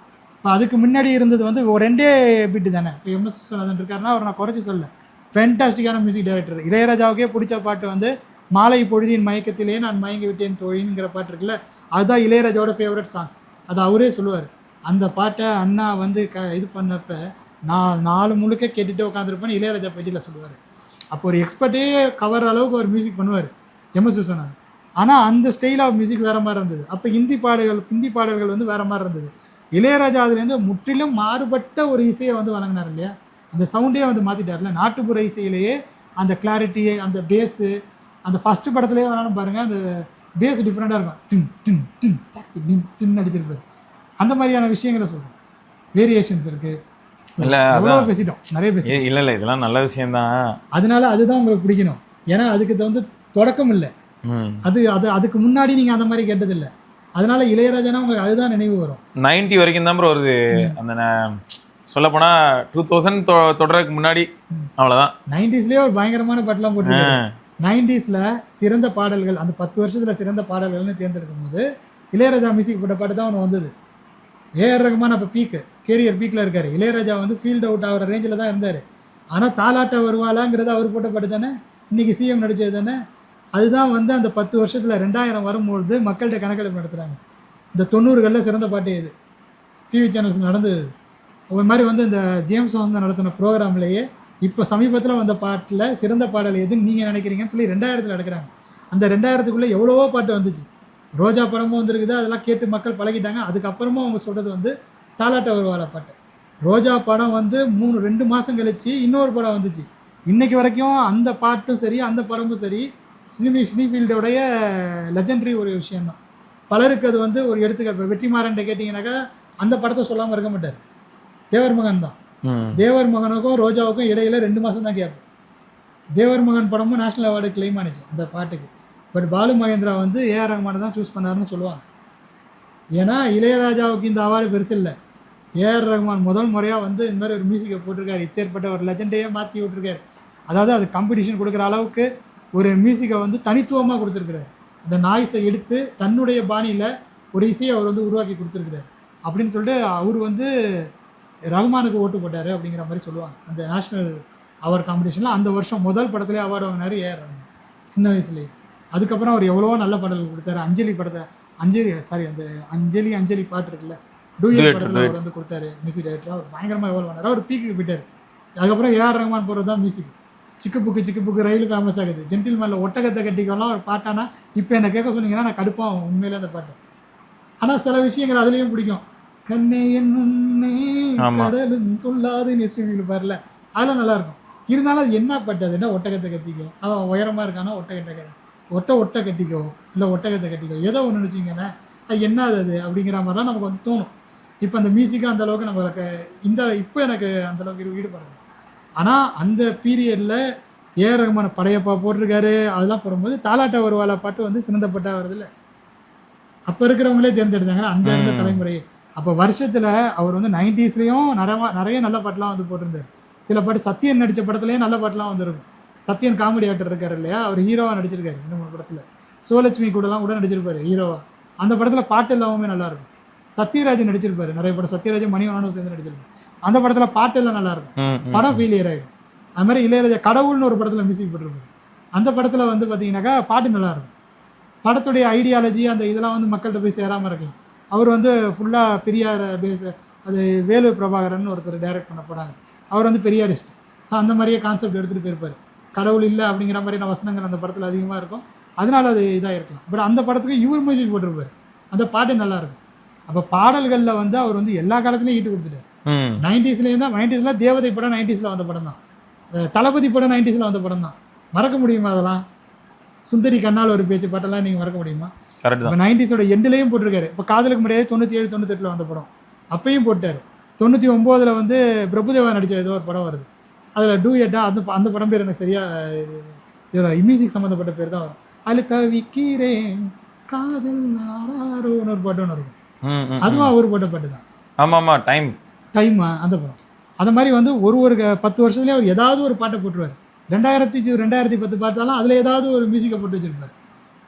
இப்போ அதுக்கு முன்னாடி இருந்தது வந்து ஒரு 2 பிட்டு தானே. இப்போ எம்எஸ் விஸ்வநாதன் இருக்காருன்னா அவர் நான் குறைச்சி சொல்ல, ஃபேன்டாஸ்டிக்கான மியூசிக் டைரக்டர். இளையராஜாவுக்கே பிடிச்ச பாட்டு வந்து மாலை பொழுதின் மயக்கத்திலே நான் மயங்கி விட்டேன் தோழிங்கிற பாட்டு இருக்குல்ல, அதுதான் இளையராஜாவோட ஃபேவரட் சாங். அது அவரே சொல்லுவார். அந்த பாட்டை அண்ணா வந்து இது பண்ணப்ப நான் 4 முழுக்க கேட்டுகிட்டே உட்காந்துருப்பேன்னு இளையராஜா பேட்டியில் சொல்லுவார். அப்போ ஒரு எக்ஸ்பர்ட்டே கவர் அளவுக்கு ஒரு மியூசிக் பண்ணுவார் எம்எஸ் விஸ்வநாதன். ஆனால் அந்த ஸ்டைல் ஆஃப் மியூசிக் வேறு மாதிரி இருந்தது. அப்போ ஹிந்தி பாடல்கள் வந்து வேறு மாதிரி இருந்தது. இளையராஜா அதுலேருந்து முற்றிலும் மாறுபட்ட ஒரு இசையை வந்து வழங்கினார் இல்லையா, அந்த சவுண்டே வந்து மாற்றிட்டார்ல. நாட்டுப்புற இசையிலேயே அந்த கிளாரிட்டியை, அந்த பேஸு, அந்த ஃபஸ்ட்டு படத்துலேயே வேணாலும் பாருங்கள், அந்த பேஸ் டிஃப்ரெண்ட்டாக இருக்கும், டின் டின் டின் டின் டின் அடிச்சிருப்பாரு. அந்த மாதிரியான விஷயங்களை சொல்கிறோம், வேரியேஷன்ஸ் இருக்குது. இல்லை அவ்வளோ பேசிட்டோம், நிறைய பேசி. இல்லை இதெல்லாம் நல்ல விஷயம்தான். அதனால அதுதான் உங்களுக்கு பிடிக்கணும். ஏன்னா அதுக்கு வந்து தொடக்கம் இல்லை, அதுக்கு முன்னாடி நீங்கள் அந்த மாதிரி கேட்டதில்லை. அதனால இளையராஜானா உங்களுக்கு அதுதான் நினைவு வரும். 90 வரைக்கும் தான் ப்ரோ வருது. அந்த சொல்லப்போனால் 2000 தொடருக்கு முன்னாடி அவ்வளோதான். 90ஸ்லேயே ஒரு பயங்கரமான பாட்டெலாம் போட்டு 90ஸ்ல சிறந்த பாடல்கள், அந்த 10 வருஷத்தில் சிறந்த பாடல்கள்னு தேர்ந்தெடுக்கும் போது இளையராஜா மியூசிக் போட்ட பாட்டு தான் ஒன்று வந்தது. ஏஆர் ரஹ்மான் அப்போ கேரியர் பீக்கில் இருக்கார். இளையராஜா வந்து ஃபீல்ட் அவுட் ஆகிற ரேஞ்சில் தான் இருந்தார். ஆனால் தாலாட்ட வருவாளாங்கிறது அவர் போட்ட பாட்டு தானே, இன்றைக்கி சிஎம் நடித்தது தானே. அதுதான் வந்து அந்த 10 வருஷத்தில் 2000 வரும்பொழுது மக்கள்கிட்ட கணக்கெடுப்பு நடத்துகிறாங்க. இந்த 90களில் சிறந்த பாட்டு இது டிவி சேனல்ஸ் நடந்தது. ஒரு மாதிரி வந்து இந்த ஜேம்ஸ் வந்து நடத்தின ப்ரோக்ராம்லேயே இப்போ சமீபத்தில் வந்த பாட்டில் சிறந்த பாடல் எதுன்னு நீங்கள் நினைக்கிறீங்கன்னு சொல்லி 2000 எடுக்கிறாங்க. அந்த 2000க்குள்ளே எவ்வளவோ பாட்டு வந்துச்சு. ரோஜா படமும் வந்துருக்குது, அதெல்லாம் கேட்டு மக்கள் பழகிட்டாங்க. அதுக்கப்புறமும் அவங்க சொல்கிறது வந்து தாலாட்ட வருவாள பாட்டு. ரோஜா படம் வந்து 2 மாதம் கழிச்சு இன்னொரு படம் வந்துச்சு. இன்றைக்கி வரைக்கும் அந்த பாட்டும் சரி அந்த படமும் சரி சினிஃபீல்டோடைய லெஜெண்டரி ஒரு விஷயம்தான். பலருக்கு அது வந்து ஒரு எடுத்துக்காட்டு. இப்போ வெற்றிமாறன்ட்ட கேட்டிங்கனாக்கா அந்த படத்தை சொல்லாமல் இருக்க மாட்டார். தேவர் மகன் தான். தேவர் மகனுக்கும் ரோஜாவுக்கும் இடையில 2 மாதம் தான் கேட்போம். தேவர் மகன் படமும் நேஷனல் அவார்டு கிளைம் ஆனிச்சு அந்த பாட்டுக்கு. பட் பாலு மகேந்திரா வந்து ஏஆர் ரஹ்மானை தான் சூஸ் பண்ணாருன்னு சொல்லுவாங்க. ஏன்னா இளையராஜாவுக்கு இந்த அவார்டு பெருசு இல்லை. ஏஆர் ரஹ்மான் முதல் முறையாக வந்து இந்த மாதிரி ஒரு மியூசிக்கை போட்டிருக்காரு. இப்பேற்பட்ட ஒரு லெஜெண்டையே மாற்றி விட்டுருக்காரு. அதாவது அது காம்படிஷன் கொடுக்குற அளவுக்கு ஒரு மியூசிக்கை வந்து தனித்துவமாக கொடுத்துருக்குறாரு. அந்த நாய்ஸை எடுத்து தன்னுடைய பாணியில் ஒரு இசையை அவர் வந்து உருவாக்கி கொடுத்துருக்குறாரு. அப்படின்னு சொல்லிட்டு அவர் வந்து ரஹ்மானுக்கு ஓட்டு போட்டார் அப்படிங்கிற மாதிரி சொல்லுவாங்க. அந்த நேஷ்னல் அவார்டு காம்படிஷனில் அந்த வருஷம் முதல் படத்துலேயே அவார்டு வாங்கினார் ஏஆர் ரஹ்மான் சின்ன வயசுலேயே. அதுக்கப்புறம் அவர் எவ்வளவோ நல்ல பாடல்கள் கொடுத்தாரு. அஞ்சலி படத்தை அந்த அஞ்சலி பாட்டு இருக்குல்ல, டூயட் படத்தில் அவர் வந்து கொடுத்தாரு மியூசிக் டைரக்டர். அவர் பயங்கரமாக எவ்வளோ பண்ணார். அவர் பீக்கு போயிட்டார். அதுக்கப்புறம் ஏஆர் ரஹ்மான் போகிறது தான் மியூசிக். சிக்கு புக்கு ரயில் ஃபேமஸ் ஆகுது. ஜென்டில்மேனில் ஒட்டகத்தை கட்டிக்கலாம் ஒரு பாட்டானா இப்போ என்ன கேட்க சொன்னீங்கன்னா நான் கடுப்பாகும் உண்மையிலே அந்த பாட்டு. ஆனால் சில விஷயங்கள் அதுலேயும் பிடிக்கும். கண்ணே என் முன்னே கடலும் துள்ளாது நெஸ்டில் பாருல, அதெல்லாம் நல்லாயிருக்கும். இருந்தாலும் அது என்ன பாட்டு? அது என்ன ஒட்டகத்தை கட்டிக்கோ, அவன் உயரமாக இருக்கானா ஒட்டை கட்டிக்கோ, இல்லை ஒட்டகத்தை கட்டிக்கோ, ஏதோ ஒன்று நினச்சிங்கன்னா அது என்ன அது அப்படிங்கிற மாதிரிலாம் நமக்கு வந்து தோணும். இப்போ அந்த மியூசிக்காக அந்தளவுக்கு நம்மளுக்கு இப்போ எனக்கு அந்தளவுக்கு ஈடுபடுறது. ஆனால் அந்த பீரியடில் ஏஆர் ரஹ்மான் படையப்பா போட்டிருக்காரு. அதெல்லாம் போடும்போது தாலாட்ட வருவாளா பாட்டு வந்து சிறந்த பாட்டாக வருது இல்லை. அப்போ இருக்கிறவங்களே தேர்ந்தெடுத்தாங்க அந்த இருந்த தலைமுறை. அப்போ வருஷத்தில் அவர் வந்து 90ஸ்லேயும் நிறைய நல்ல பாட்டெலாம் வந்து போட்டிருந்தார். சில பாட்டு சத்யன் நடித்த படத்துலேயும் நல்ல பாட்டெலாம் வந்துருக்கும். சத்யன் காமெடி ஆக்டர் இருக்கார் இல்லையா, அவர் ஹீரோவாக நடிச்சிருக்காரு 2-3 படத்தில். சோலட்சுமி கூட நடிச்சிருப்பார் ஹீரோவாக. அந்த படத்தில் பாட்டு எல்லாமே நல்லாயிருக்கும். சத்யராஜ் நடிச்சிருப்பாரு நிறைய படம். சத்யராஜ் மணிவண்ணனும் சேர்ந்து நடிச்சிருப்பாரு. அந்த படத்தில் பாட்டு எல்லாம் நல்லாயிருக்கும். படம் ஃபெயிலியர் ஆகிடும். அது மாதிரி இளையராஜா கடவுள்னு ஒரு படத்தில் மியூசிக் போட்டிருப்பாரு. அந்த படத்தில் வந்து பார்த்தீங்கன்னாக்கா பாட்டு நல்லாயிருக்கும். படத்துடைய ஐடியாலஜி அந்த இதெல்லாம் வந்து மக்கள்கிட்ட போய் சேராமல் இருக்கலாம். அவர் வந்து ஃபுல்லாக பெரியார் அது வேலு பிரபாகரன் ஒருத்தர் டைரக்ட் பண்ண படம். அவர் வந்து பெரியாரிஸ்ட். ஸோ அந்த மாதிரியே கான்செப்ட் எடுத்துகிட்டு போயிருப்பார். கடவுள் இல்லை அப்படிங்கிற மாதிரியான வசனங்கள் அந்த படத்தில் அதிகமாக இருக்கும். அதனால அது இதாக இருக்கலாம். பட் அந்த படத்துக்கு இவர் மியூசிக் போட்டிருப்பார். அந்த பாட்டு நல்லாயிருக்கும். அப்போ பாடல்களில் வந்து அவர் வந்து எல்லா காலத்துலேயும் ஈட்டு கொடுத்துட்டார். 90ஸ்லேயும் தான். 90ஸ்ல தேவதை படம் 90ஸ்ல வந்த படம் தான். தளபதி படம் 90ஸ்ல வந்த படம் தான். மறக்க முடியுமா அதெல்லாம்? சுந்தரி கண்ணால் ஒரு பேச்சு பாட்டெல்லாம் நீங்கள் மறக்க முடியுமா? இப்போ 90ஸோட எண்ட்லேயும் போட்டிருக்காரு. இப்போ காதலுக்கு முன்னாடியே 97 98 வந்த படம் அப்பையும் போட்டார். 99 வந்து பிரபுதேவா நடித்த ஏதோ ஒரு படம் வருது. அதில் டூயட்டா அந்த படம் பேர் எனக்கு சரியாக இதில் மியூசிக் சம்மந்தப்பட்ட பேர் தான் வரும். அதில் தவிக்கிறேன் காதல் நாரோன்னு ஒரு பாட்டு ஒன்று இருக்கும். அதுவும் அவர் போட்ட பாட்டு தான். ஆமாம் டைம் அந்த படம். அந்த மாதிரி வந்து ஒரு 10 வருஷத்துலேயே அவர் ஏதாவது ஒரு பாட்டை போட்டுருவார். 2010 பார்த்தாலும் அதில் ஏதாவது ஒரு மியூசிக்கை போட்டு வச்சுருப்பார்.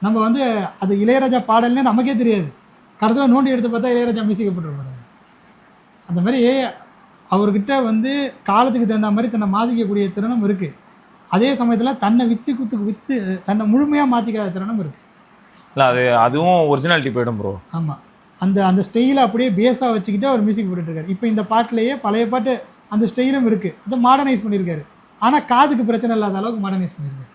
நம்ம வந்து அது இளையராஜா பாடல்னே நமக்கே தெரியாது. கடைசியில் நோண்டி எடுத்து பார்த்தா இளையராஜா மியூசிக்கை போட்டுருப்பாரு. அந்த மாதிரி அவர்கிட்ட வந்து காலத்துக்கு தகுந்த மாதிரி தன்னை மாற்றிக்கக்கூடிய திறனும் இருக்குது. அதே சமயத்தில் தன்னை விற்று தன்னை முழுமையாக மாற்றிக்காத திறனும் இருக்குது. இல்லை அதுவும் ஒரிஜினாலிட்டி போய்டும் ப்ரோ. ஆமாம். அந்த ஸ்டைலை அப்படியே பேஸாக வச்சுக்கிட்டு அவர் மியூசிக் போட்டுட்ருக்காரு. இப்போ இந்த பாட்டிலேயே பழைய பாட்டு அந்த ஸ்டைலும் இருக்குது. அதை மாடர்னைஸ் பண்ணியிருக்காரு. ஆனால் காதுக்கு பிரச்சனை இல்லாத அளவுக்கு மாடர்னைஸ் பண்ணியிருக்காரு.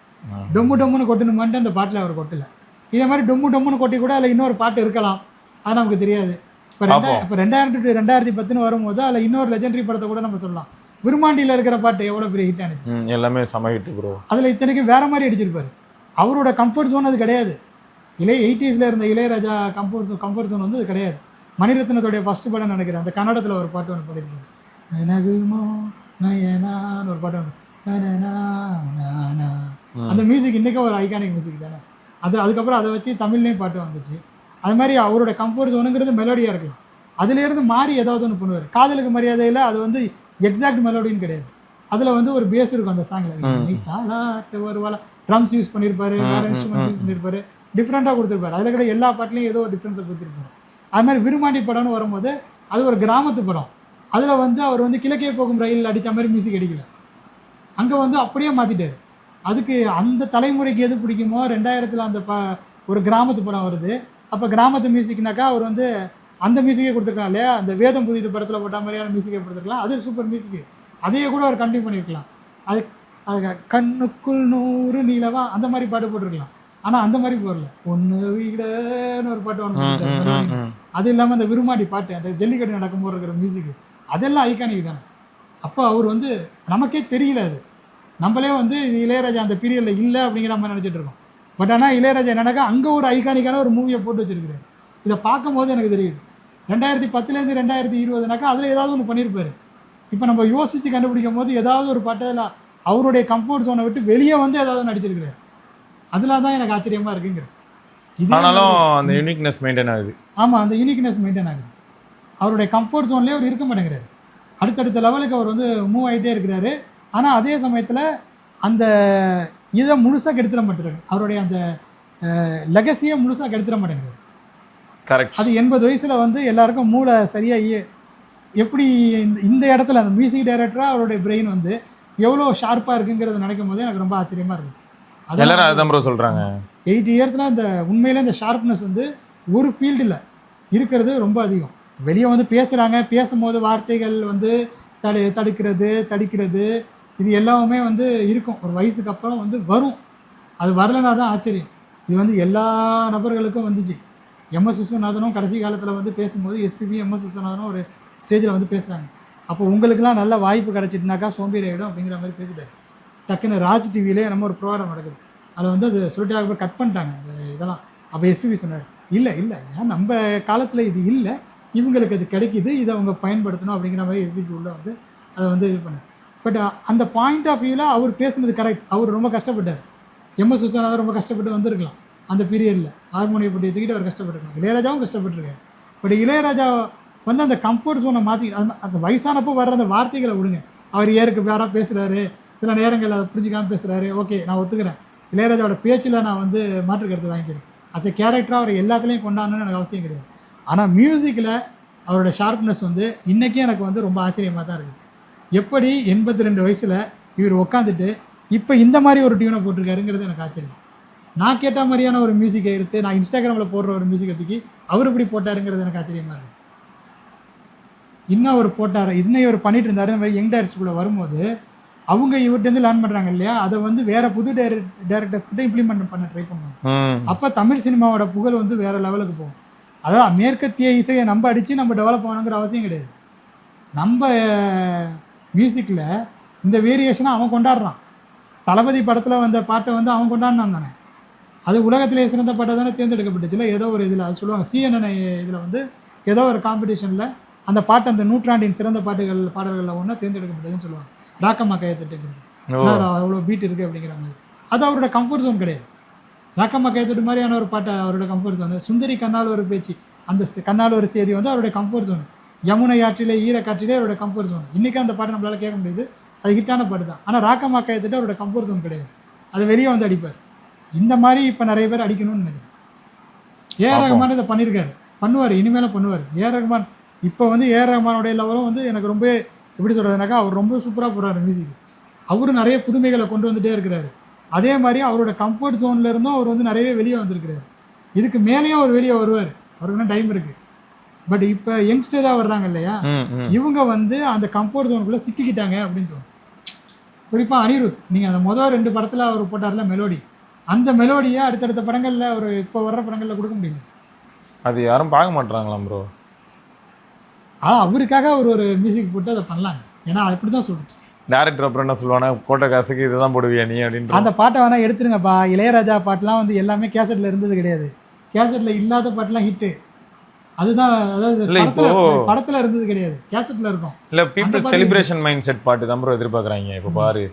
டொம்முன்னு கொட்டணுமான்ட்டு அந்த பாட்டில் அவர் கொட்டலை. இதே மாதிரி டொம்முன்னு கொட்டி கூட அதில் இன்னொரு பாட்டு இருக்கலாம். அது நமக்கு தெரியாது. இப்போ 2000 to 2010 வரும்போது அதில் இன்னொரு லெஜெண்டரி படத்தை கூட நம்ம சொல்லலாம். விருமாண்டியில் இருக்கிற பாட்டு எவ்வளோ பெரிய ஹிட் ஆனிச்சு. எல்லாமே செம ஹிட் ப்ரோ. அதில் இத்தனைக்கும் வேறு மாதிரி அடிச்சிருப்பாரு. அவரோட கம்ஃபர்ட் ஜோன் அது கிடையாது. 80ஸ்ல இருந்த இளையராஜா கம்ஃபர்ட் ஜோன் வந்து அது கிடையாது. மணிரத்னத்துடைய ஃபர்ஸ்ட் படம் நினைக்கிறேன். அந்த கன்னடத்தில் ஒரு பாட்டு ஒன்று பாடிருப்பாரு. நகுமோ நயனான்னு ஒரு பாட்டு ஒன்று. அந்த மியூசிக் இன்றைக்கும் ஒரு ஐகானிக் மியூசிக் தானே. அதுக்கப்புறம் அதை வச்சு தமிழ்லேயும் பாட்டு வந்துச்சு. அது மாதிரி அவரோட கம்ஃபர்ட் ஜோனுங்கிறது மெலோடியாக இருக்கலாம். அதுலேருந்து மாறி ஏதாவது ஒன்று பண்ணுவார். காதலுக்கு மரியாதையில் அது வந்து எக்ஸாக்ட் மெலோடின்னு கிடையாது. அதில் வந்து ஒரு பேஸ் இருக்கும் அந்த சாங்கில். தாலாட்டு வருவாளா ட்ரம்ஸ் யூஸ் பண்ணியிருப்பாரு, வேறு இன்ஸ்ட்ருமெண்ட்ஸ் யூஸ் பண்ணியிருப்பாரு, டிஃப்ரெண்ட்டாக கொடுத்துருப்பாரு. அதில் கூட எல்லா பாட்டிலையும் ஏதோ ஒரு டிஃப்ரென்ஸை கொடுத்துருப்பாரு. அது மாதிரி விருமாண்டி படம்னு வரும்போது அது ஒரு கிராமத்து படம். அதில் வந்து அவர் வந்து கிழக்கே போகும் ரயில் அடித்த மாதிரி மியூசிக் அடிக்கல. அங்கே வந்து அப்படியே மாற்றிட்டார். அதுக்கு அந்த தலைமுறைக்கு எது பிடிக்குமோ 2000 அந்த ஒரு கிராமத்து படம் வருது. அப்போ கிராமத்து மியூசிக்னாக்கா அவர் வந்து அந்த மியூசிக்கே கொடுத்துருக்கலாம் இல்லையா. அந்த வேதம் புதிது படத்தில் போட்ட மாதிரியான மியூசிக்கை கொடுத்துருக்கலாம். அது சூப்பர் மியூசிக்கு. அதையே கூட அவர் கண்டினியூ பண்ணியிருக்கலாம். அது கண்ணுக்குள் 100 நிலவா அந்த மாதிரி பாட்டு போட்டிருக்கலாம். ஆனால் அந்த மாதிரி போடல. ஒன்று வீடன்னு ஒரு பாட்டு ஒன்று. அது இல்லாமல் அந்த விருமாண்டி பாட்டு அந்த ஜல்லிக்கட்டு நடக்கும்போது இருக்கிற மியூசிக்கு அதெல்லாம் ஐகானிக் தானே. அப்போ அவர் வந்து நமக்கே தெரியல. அது நம்மளே வந்து இது இளையராஜா அந்த பீரியடில் இல்லை அப்படிங்கிற மாதிரி நினச்சிட்டு இருக்கோம். பட் ஆனால் இளையராஜா என்னன்னாக்கா அங்கே ஒரு ஐகானிக்கான ஒரு மூவியை போட்டு வச்சிருக்கிறாரு. இதை பார்க்கும்போது எனக்கு தெரியுது 2010 2020 அதில் ஏதாவது ஒன்று பண்ணியிருப்பாரு. இப்போ நம்ம யோசித்து கண்டுபிடிக்கும் போது ஏதாவது ஒரு பாட்டில் அவருடைய கம்ஃபர்ட் ஜோனை விட்டு வெளியே வந்து ஏதாவது நடிச்சிருக்கிறாரு. அதில் தான் எனக்கு ஆச்சரியமாக இருக்குங்கிறது. ஆனாலும் அந்த யூனிக்னஸ் மெயின்டைன் ஆகுது. ஆமாம், அந்த யூனிக்னஸ் மெயின்டைன் ஆகுது. அவருடைய கம்ஃபர்ட் ஜோன்லேயே அவர் இருக்க மாட்டேங்கிறாரு. அடுத்தடுத்த லெவலுக்கு அவர் வந்து மூவ் ஆகிட்டே இருக்கிறாரு. ஆனால் அதே சமயத்தில் அந்த இதை முழுசாக கெடுத்துட மாட்டேறாரு. அவருடைய அந்த லெகசியை முழுசாக கெடுத்துட மாட்டேங்கிறாரு. கரெக்ட். அது 80 வயசில் வந்து எல்லாருக்கும் மூளை சரியாக எப்படி இந்த இடத்துல அந்த மியூசிக் டைரக்டராக அவருடைய பிரெயின் வந்து எவ்வளோ ஷார்ப்பாக இருக்குங்கிறத நினைக்கும் போது எனக்கு ரொம்ப ஆச்சரியமாக இருக்குது. எல்லாரும் அதுதான் ப்ரோ சொல்கிறாங்க. 8 இயர்ஸில் இந்த உண்மையிலே இந்த ஷார்ப்னஸ் வந்து ஒரு ஃபீல்டில் இருக்கிறது ரொம்ப அதிகம். வெளியே வந்து பேசுகிறாங்க, பேசும்போது வார்த்தைகள் வந்து தடிக்கிறது இது எல்லாமே வந்து இருக்கும். ஒரு வயசுக்கு அப்புறம் வந்து வரும். அது வரலனா தான் ஆச்சரியம். இது வந்து எல்லா நபர்களுக்கும் வந்துச்சு. எம்எஸ் விஸ்வநாதனும் கடைசி காலத்தில் வந்து பேசும்போது எஸ்பிபி எம்எஸ் விஸ்வநாதனும் ஒரு ஸ்டேஜில் வந்து பேசுகிறாங்க. அப்போ உங்களுக்குலாம் நல்ல வாய்ப்பு கிடச்சிட்டுனாக்கா சோம்பேறி ஆகிடும் அப்படிங்கிற மாதிரி பேசிட்டாரு. டக்குன்னு ராஜ் டிவியிலே நம்ம ஒரு ப்ரோக்ராம் நடக்குது. அதில் வந்து அது சொல்லிட்டு கட் பண்ணிட்டாங்க இந்த இதெல்லாம். அப்போ எஸ்பிபி சொன்னார், இல்லை ஏன் நம்ம காலத்தில் இது இல்லை, இவங்களுக்கு அது கிடைக்கிது, இதை அவங்க பயன்படுத்தணும் அப்படிங்கிற மாதிரி எஸ்பிபி உள்ள வந்து அதை வந்து இது பண்ணார். பட் அந்த பாயிண்ட் ஆஃப் வியூவில் அவர் பேசுனது கரெக்ட். அவர் ரொம்ப கஷ்டப்பட்டார். எம்எஸ் விஸ்வநாதன் ரொம்ப கஷ்டப்பட்டு வந்திருக்கலாம் அந்த பீரியடில். ஹார்மோனியை போட்டு எடுத்துக்கிட்டு அவர் கஷ்டப்பட்டுருக்காங்க. இளையராஜாவும் கஷ்டப்பட்டுருக்காரு. பட் இளையராஜா வந்து அந்த கம்ஃபர்ட் ஜோனை மாற்றி அந்த வயசானப்போ வர்ற அந்த வார்த்தைகளை விடுங்க. அவர் ஏருக்கு வேறாக பேசுகிறாரு, சில நேரங்களில் அதை புரிஞ்சிக்காமல் பேசுகிறாரு. ஓகே, நான் ஒத்துக்கிறேன். இளையராஜாவோட பேச்சில் நான் வந்து மாற்றுக்கருத்து வாங்கிக்கிறேன். அஸ் எ கேரக்டராக அவர் எல்லாத்துலேயும் கொண்டாடணும்னு எனக்கு அவசியம் கிடையாது. ஆனால் மியூசிக்கில் அவரோட ஷார்ப்னஸ் வந்து இன்றைக்கே எனக்கு வந்து ரொம்ப ஆச்சரியமாக தான் இருக்குது. எப்படி 82 வயசில் இவர் உட்காந்துட்டு இப்போ இந்த மாதிரி ஒரு டியூனை போட்டிருக்காருங்கிறது எனக்கு ஆச்சரியம். நான் கேட்ட மாதிரியான ஒரு மியூசிக்கை எடுத்து நான் இன்ஸ்டாகிராமில் போடுற ஒரு மியூசிக்கை தூக்கி அவர் இப்படி போட்டாருங்கிறது எனக்கு ஆச்சரியமாக இருக்குது. இன்னும் அவர் போட்டார், இன்னும் இவர் பண்ணிட்டு இருந்தார். இந்த மாதிரி யங் டைரக்டர்ஸ்குள்ளே வரும்போது அவங்க இவர்கிட்டருந்து லேர்ன் பண்ணுறாங்க இல்லையா, அதை வந்து வேறு புது டைரக்டர்ஸ்கிட்ட இம்ப்ளிமெண்ட் பண்ண ட்ரை பண்ணுவாங்க. அப்போ தமிழ் சினிமாவோட புகழ் வந்து வேறு லெவலுக்கு போகும். அதாவது மேற்கத்திய இசையை நம்ம அடித்து நம்ம டெவலப் ஆகணுங்கிற அவசியம் கிடையாது. நம்ம மியூசிக்கில் இந்த வேரியேஷனை அவன் கொண்டாடுறான். தளபதி படத்தில் வந்த பாட்டை வந்து அவன் கொண்டாடினான் தானே. அது உலகத்திலே சிறந்த பாட்டை தானே தேர்ந்தெடுக்கப்பட்டுச்சுல ஏதோ ஒரு இதில். அது சொல்லுவாங்க CNN இதில் வந்து ஏதோ ஒரு காம்படிஷனில் அந்த பாட்டு அந்த நூற்றாண்டின் சிறந்த பாடல்களில் ஒன்றா தேர்ந்தெடுக்கப்பட்டதுன்னு சொல்லுவாங்க. ராக்கம்மா கையத்தட்டுங்கிறது அவ்வளோ பீட் இருக்குது அப்படிங்கிற மாதிரி. அது அவரோட கம்ஃபர்ட் ஜோன் கிடையாது. ராக்கம்மா கையத்தட்டு மாதிரியான ஒரு பாட்டை அவரோட கம்ஃபர்ட் ஜோன். சுந்தரி கண்ணால் ஒரு பேச்சு, அந்த கண்ணால் ஒரு செய்தி வந்து அவருடைய கம்ஃபர்ட் ஜோன். யமுனை ஆற்றிலே ஈரக்காற்றிலே அவரோட கம்ஃபர்ட் ஜோன். இன்றைக்கி அந்த பாட்டை நம்மளால் கேட்க முடியுது, அது ஹிட்டான பாட்டு தான். ஆனால் ராக்கம்மா கையத்தட்டு அவரோட கம்ஃபர்ட் ஜோன் கிடையாது. அது வெளியே வந்து அடிப்பார். இந்த மாதிரி இப்போ நிறைய பேர் அடிக்கணும்னு நினைக்கிறேன். ஏஆர் ரஹ்மான் இதை பண்ணியிருக்காரு, பண்ணுவார், இனிமேலும் பண்ணுவார். ஏஆர் ரஹ்மான் இப்போ வந்து ஏஆர் ரஹ்மானுடைய லெவலும் வந்து எனக்கு ரொம்ப எப்படி சொல்கிறதுனாக்கா அவர் ரொம்ப சூப்பராக போடுறாரு மியூசிக். அவரும் நிறைய புதுமைகளை கொண்டு வந்துகிட்டே இருக்கிறாரு. அதே மாதிரி அவரோட கம்ஃபர்ட் ஜோனில் இருந்தும் அவர் வந்து நிறையவே வெளியே வந்திருக்கிறாரு. இதுக்கு மேலேயும் அவர் வெளியே வருவார், அவருக்கு டைம் இருக்குது. பட் இப்போ யங்ஸ்டராக வர்றாங்க இல்லையா, இவங்க வந்து அந்த கம்ஃபர்ட் ஜோனுக்குள்ளே சிக்கிக்கிட்டாங்க அப்படின்னு தோணும். குறிப்பாக அனிருத், நீங்கள் அந்த மொதல் 2 படத்தில் அவர் போட்டார்ல மெலோடி, அந்த மெலோடியை அடுத்தடுத்த படங்களில் ஒரு இப்போ வர்ற படங்களில் கொடுக்க முடியல. அது யாரும் பார்க்க மாட்டாங்களா ப்ரோ? அவருக்காக அவர் ஒரு மியூசிக் போட்டு அதை பண்ணலாங்க. ஏன்னா அப்படி தான் சொல்லுவேன். டேரக்டர் அப்புறம் என்ன சொல்லுவானா, போட்ட காசுக்கு இதுதான் போடுவியா நீ அப்படின்னு. அந்த பாட்டை வேணால் எடுத்துருங்கப்பா. இளையராஜா பாட்டெலாம் வந்து எல்லாமே கேசட்டில் இருந்தது கிடையாது. கேசட்டில் இல்லாத பாட்டெலாம் ஹிட்டு. அதுதான், அதாவது படத்தில் இருந்தது கிடையாது, கேசட்டில் இருக்கும். இல்லை, பீப்புள் செலிப்ரேஷன் மைண்ட் செட் பாட்டு தான் ப்ரோ எதிர்பார்க்குறாங்க. இப்போ பாரு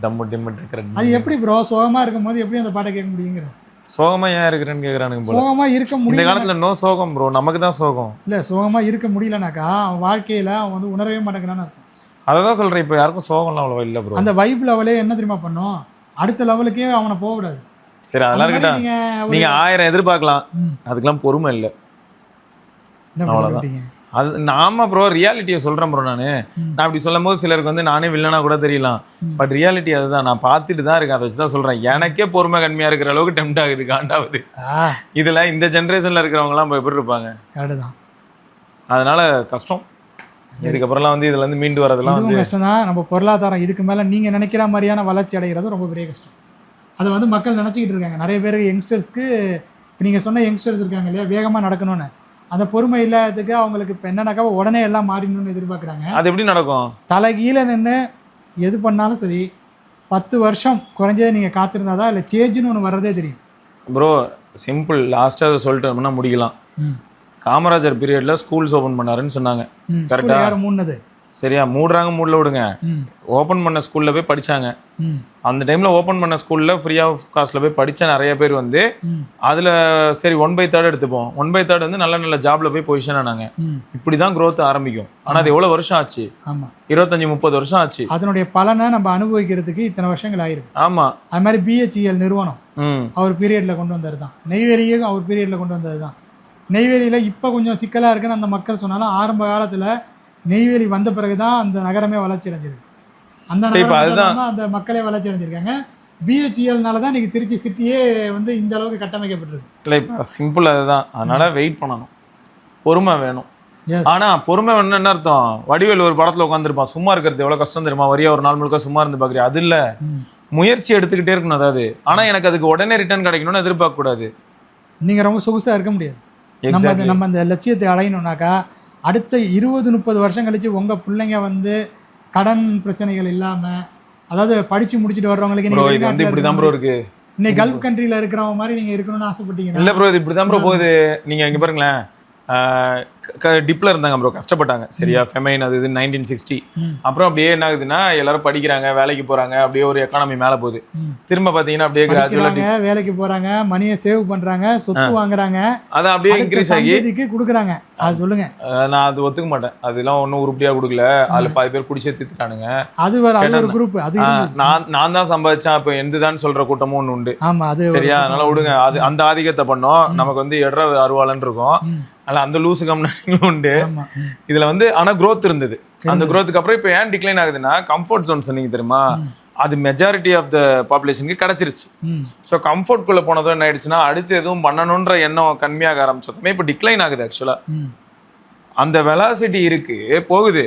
டம்மு டிம்மு இருக்கிற அது எப்படி ப்ரோ சோகமாக இருக்கும் போது எப்படி அந்த பாட்டை கேட்க முடியுங்கிற? சோகமாக ஏன் இருக்கிறேன்னு கேட்குறானுங்க. சோகமாக இருக்க முடியும் இந்த காலத்தில். நோ சோகம் ப்ரோ, நமக்கு தான் சோகம். இல்லை, சோகமாக இருக்க முடியலனாக்கா அவன் வாழ்க்கையில் அவன் வந்து உணரவே மாட்டேங்கிறான்னு அர்த்தம். அதை தான் சொல்கிறேன். இப்போ யாருக்கும் சோகம்லாம் அவ்வளோ இல்லை ப்ரோ. அந்த வைப் லெவலே என்ன தெரியுமா பண்ணும், அடுத்த லெவலுக்கே அவனை போகக்கூடாது. சரி, அதெல்லாம் இருக்கட்டும். நீங்கள் 1000 எதிர்பார்க்கலாம், அதுக்கெல்லாம் பொறுமை இல்லை. அவ்வளோதான். அது நாம ப்ரோ ரியாலிட்டியை சொல்கிறேன் ப்ரோ. நான் அப்படி சொல்லும் போது சிலருக்கு வந்து நானே வில்லனா கூட தெரியலாம். பட் ரியாலிட்டி அதுதான், நான் பார்த்துட்டு தான் இருக்கேன். அதை வச்சு தான் சொல்கிறேன். எனக்கே பொறுமை கம்மியாக இருக்கிற அளவுக்கு டெம்ட் ஆகுது, காண்டாவது. இதில் இந்த ஜென்ரேஷனில் இருக்கிறவங்கலாம் எப்படி இருப்பாங்க? கரெக்டு. அதனால கஷ்டம். இதுக்கப்புறம்லாம் வந்து இதுல இருந்து மீண்டு வரதெல்லாம் வந்து கஷ்டம் தான். நம்ம பொருளாதாரம் இதுக்கு மேலே நீங்கள் நினைக்கிற மாதிரியான வளர்ச்சி அடைகிறது ரொம்ப பெரிய கஷ்டம். அதை வந்து மக்கள் நினச்சிக்கிட்டு இருக்காங்க. நிறைய பேருக்கு யங்ஸ்டர்ஸ்க்கு இப்போ நீங்கள் சொன்ன யங்ஸ்டர்ஸ் இருக்காங்க இல்லையா, வேகமாக நடக்கணும்னு, அந்த பொறுமை இல்லாததுக்கு அவங்களுக்கு இப்போ என்னன்னாக்கா உடனே எல்லாம் மாறிடணும்னு எதிர்பார்க்குறாங்க. அது எப்படி நடக்கும்? தலை கீழே நின்று எது பண்ணாலும் சரி 10 வருஷம் குறைஞ்சே நீங்கள் காத்திருந்தாதான் இல்லை சேஞ்சுன்னு ஒன்று வர்றதே தெரியும். ப்ரோ சிம்பிள் லாஸ்ட்டாக சொல்லிட்டு முடிக்கலாம். காமராஜர் பீரியட்ல ஸ்கூல்ஸ் ஓப்பன் பண்ணாருன்னு சொன்னாங்க. கரெக்டா? யாரும் மூணுனது சரியா? மூடுறாங்க மூடல விடுங்க. ஓப்பன் பண்ண ஸ்கூல்ல போய் படிச்சாங்க. அந்த டைம்ல ஓப்பன் பண்ண ஸ்கூல்ல ஃப்ரீ ஆஃப் காஸ்ட்ல போய் படிச்ச நிறைய பேர் வந்து அதுல சரி 1/3 எடுத்துப்போம். 1/3 வந்து நல்ல நல்ல ஜாப்ல போய் பொசிஷன் ஆனாங்க. இப்படிதான் growth ஆரம்பிக்கும். ஆனா அது எவ்வளவு வருஷம் ஆச்சு? 25-30 வருஷம் ஆச்சு. அதனுடைய பலனை நம்ம அனுபவிக்கிறதுக்கு இத்தனை வருஷங்கள் ஆயிருக்கு. ஆமா, அது மாதிரி பிஹெச்இஎல் நிறுவனம் அவர் பீரியட்ல கொண்டு வந்தது தான். நெய்வேலியும் அவர் பீரியட்ல கொண்டு வந்தது தான். நெய்வேலியில இப்ப கொஞ்சம் சிக்கலா இருக்குன்னு அந்த மக்கள் சொன்னாலும் ஆரம்ப காலத்துல நெய்வேலி வந்த பிறகுதான் அந்த நகரமே வளர்ச்சி அடைஞ்சிருக்கு. அந்த மக்களே வளர்ச்சி அடைஞ்சிருக்காங்க. பிஹெச்இஎல்னால தான் இன்னைக்கு திருச்சி சிட்டியே வந்து இந்த அளவுக்கு கட்டமைக்கப்பட்டிருக்கு. இல்லை இப்போ சிம்பிள் அதுதான். அதனால வெயிட் பண்ணணும், பொறுமை வேணும். ஆனா பொறுமை வேணும்னு என்ன அர்த்தம்? வடிவேல் ஒரு படத்துல உட்காந்துருப்பான், சும்மா இருக்கிறது எவ்வளவு கஷ்டம் தெரியுமா, வரியா ஒரு நாள் முழுக்க சும்மா இருந்து பாக்குறியா? அது இல்ல, முயற்சி எடுத்துக்கிட்டே இருக்கணும். அதாவது ஆனா எனக்கு அதுக்கு உடனே ரிட்டர்ன் கிடைக்கணும்னு எதிர்பார்க்க கூடாது. நீங்க ரொம்ப சொகுசா இருக்க முடியாது. நம்ம அந்த லட்சியத்தை அடையணும்னாக்கா அடுத்த 20-30 வருஷம் கழிச்சு உங்க பிள்ளைங்க வந்து கடன் பிரச்சனைகள் இல்லாம, அதாவது படிச்சு முடிச்சுட்டு வர்றவங்களுக்கு இப்படிதான் ப்ரோ இருக்கு. இன்னைக்கு கல்ஃப் கண்ட்ரில இருக்கிறவங்க மாதிரி நீங்க இருக்கணும்னு ஆசைப்பட்டீங்க. இல்ல ப்ரோ, இது இப்படிதான் ப்ரோ போகுது. நீங்க இங்க பாருங்களேன், டிப்ல இருந்தாங்க ப்ரோ, கஷ்டப்பட்டாங்க சரியா, ஃபெமைன் அது இது 1960. அப்புறம் அப்படியே என்ன ஆகுதுன்னா எல்லாரும் படிக்கிறாங்க, வேலைக்கு போறாங்க, அப்படியே ஒரு எக்கானமி மேல போகுது. திரும்ப பாத்தீங்கன்னா அப்படியே கிராஜுவலா வேலைக்கு போறாங்க, மணியை சேவ் பண்றாங்க, சொத்து வாங்குறாங்க, அது அப்படியே இன்க்ரீஸ் ஆகி கொடுக்குறாங்க. அது சொல்லுங்க, நான் அது ஒத்துக்க மாட்டேன். அதெல்லாம் ஒன்னும் உருப்படியா கொடுக்கல. அதுல 10 பேர் குடிச்சே திட்டுட்டானுங்க. அது ஒரு குரூப். அது நான் தான் சம்பாதிச்சேன் அப்ப எந்துதான் சொல்ற கூட்டமும் ஒண்ணு உண்டு. ஆமா, அது சரியா? அதனால விடுங்க. அது அந்த ஆதிக்கத்தை பண்ணோம். நமக்கு வந்து எட்ற அருவாளன் இருக்கும். அதனால அந்த லூசு கம்பெனிகளும் உண்டு இதுல வந்து. ஆனா growth இருந்தது. அந்த growthக்கு அப்புறம் இப்ப ஏன் டிக்ளைன் ஆகுதுன்னா, கம்ஃபர்ட் ஜோன் சொன்னீங்க தெரியுமா, அது மெஜாரிட்டி ஆஃப் த பாப்புலேஷனுக்கு கிடைச்சிருச்சு. ஸோ கம்ஃபர்ட் குள்ள போனதும் என்ன ஆயிடுச்சுன்னா, அடுத்து எதுவும் பண்ணணும்ன்ற எண்ணம் கம்மியாக ஆரம்பிச்சதுமே இப்போ டிக்ளைன் ஆகுது. ஆக்சுவலா அந்த வெலாசிட்டி இருக்கு, போகுது.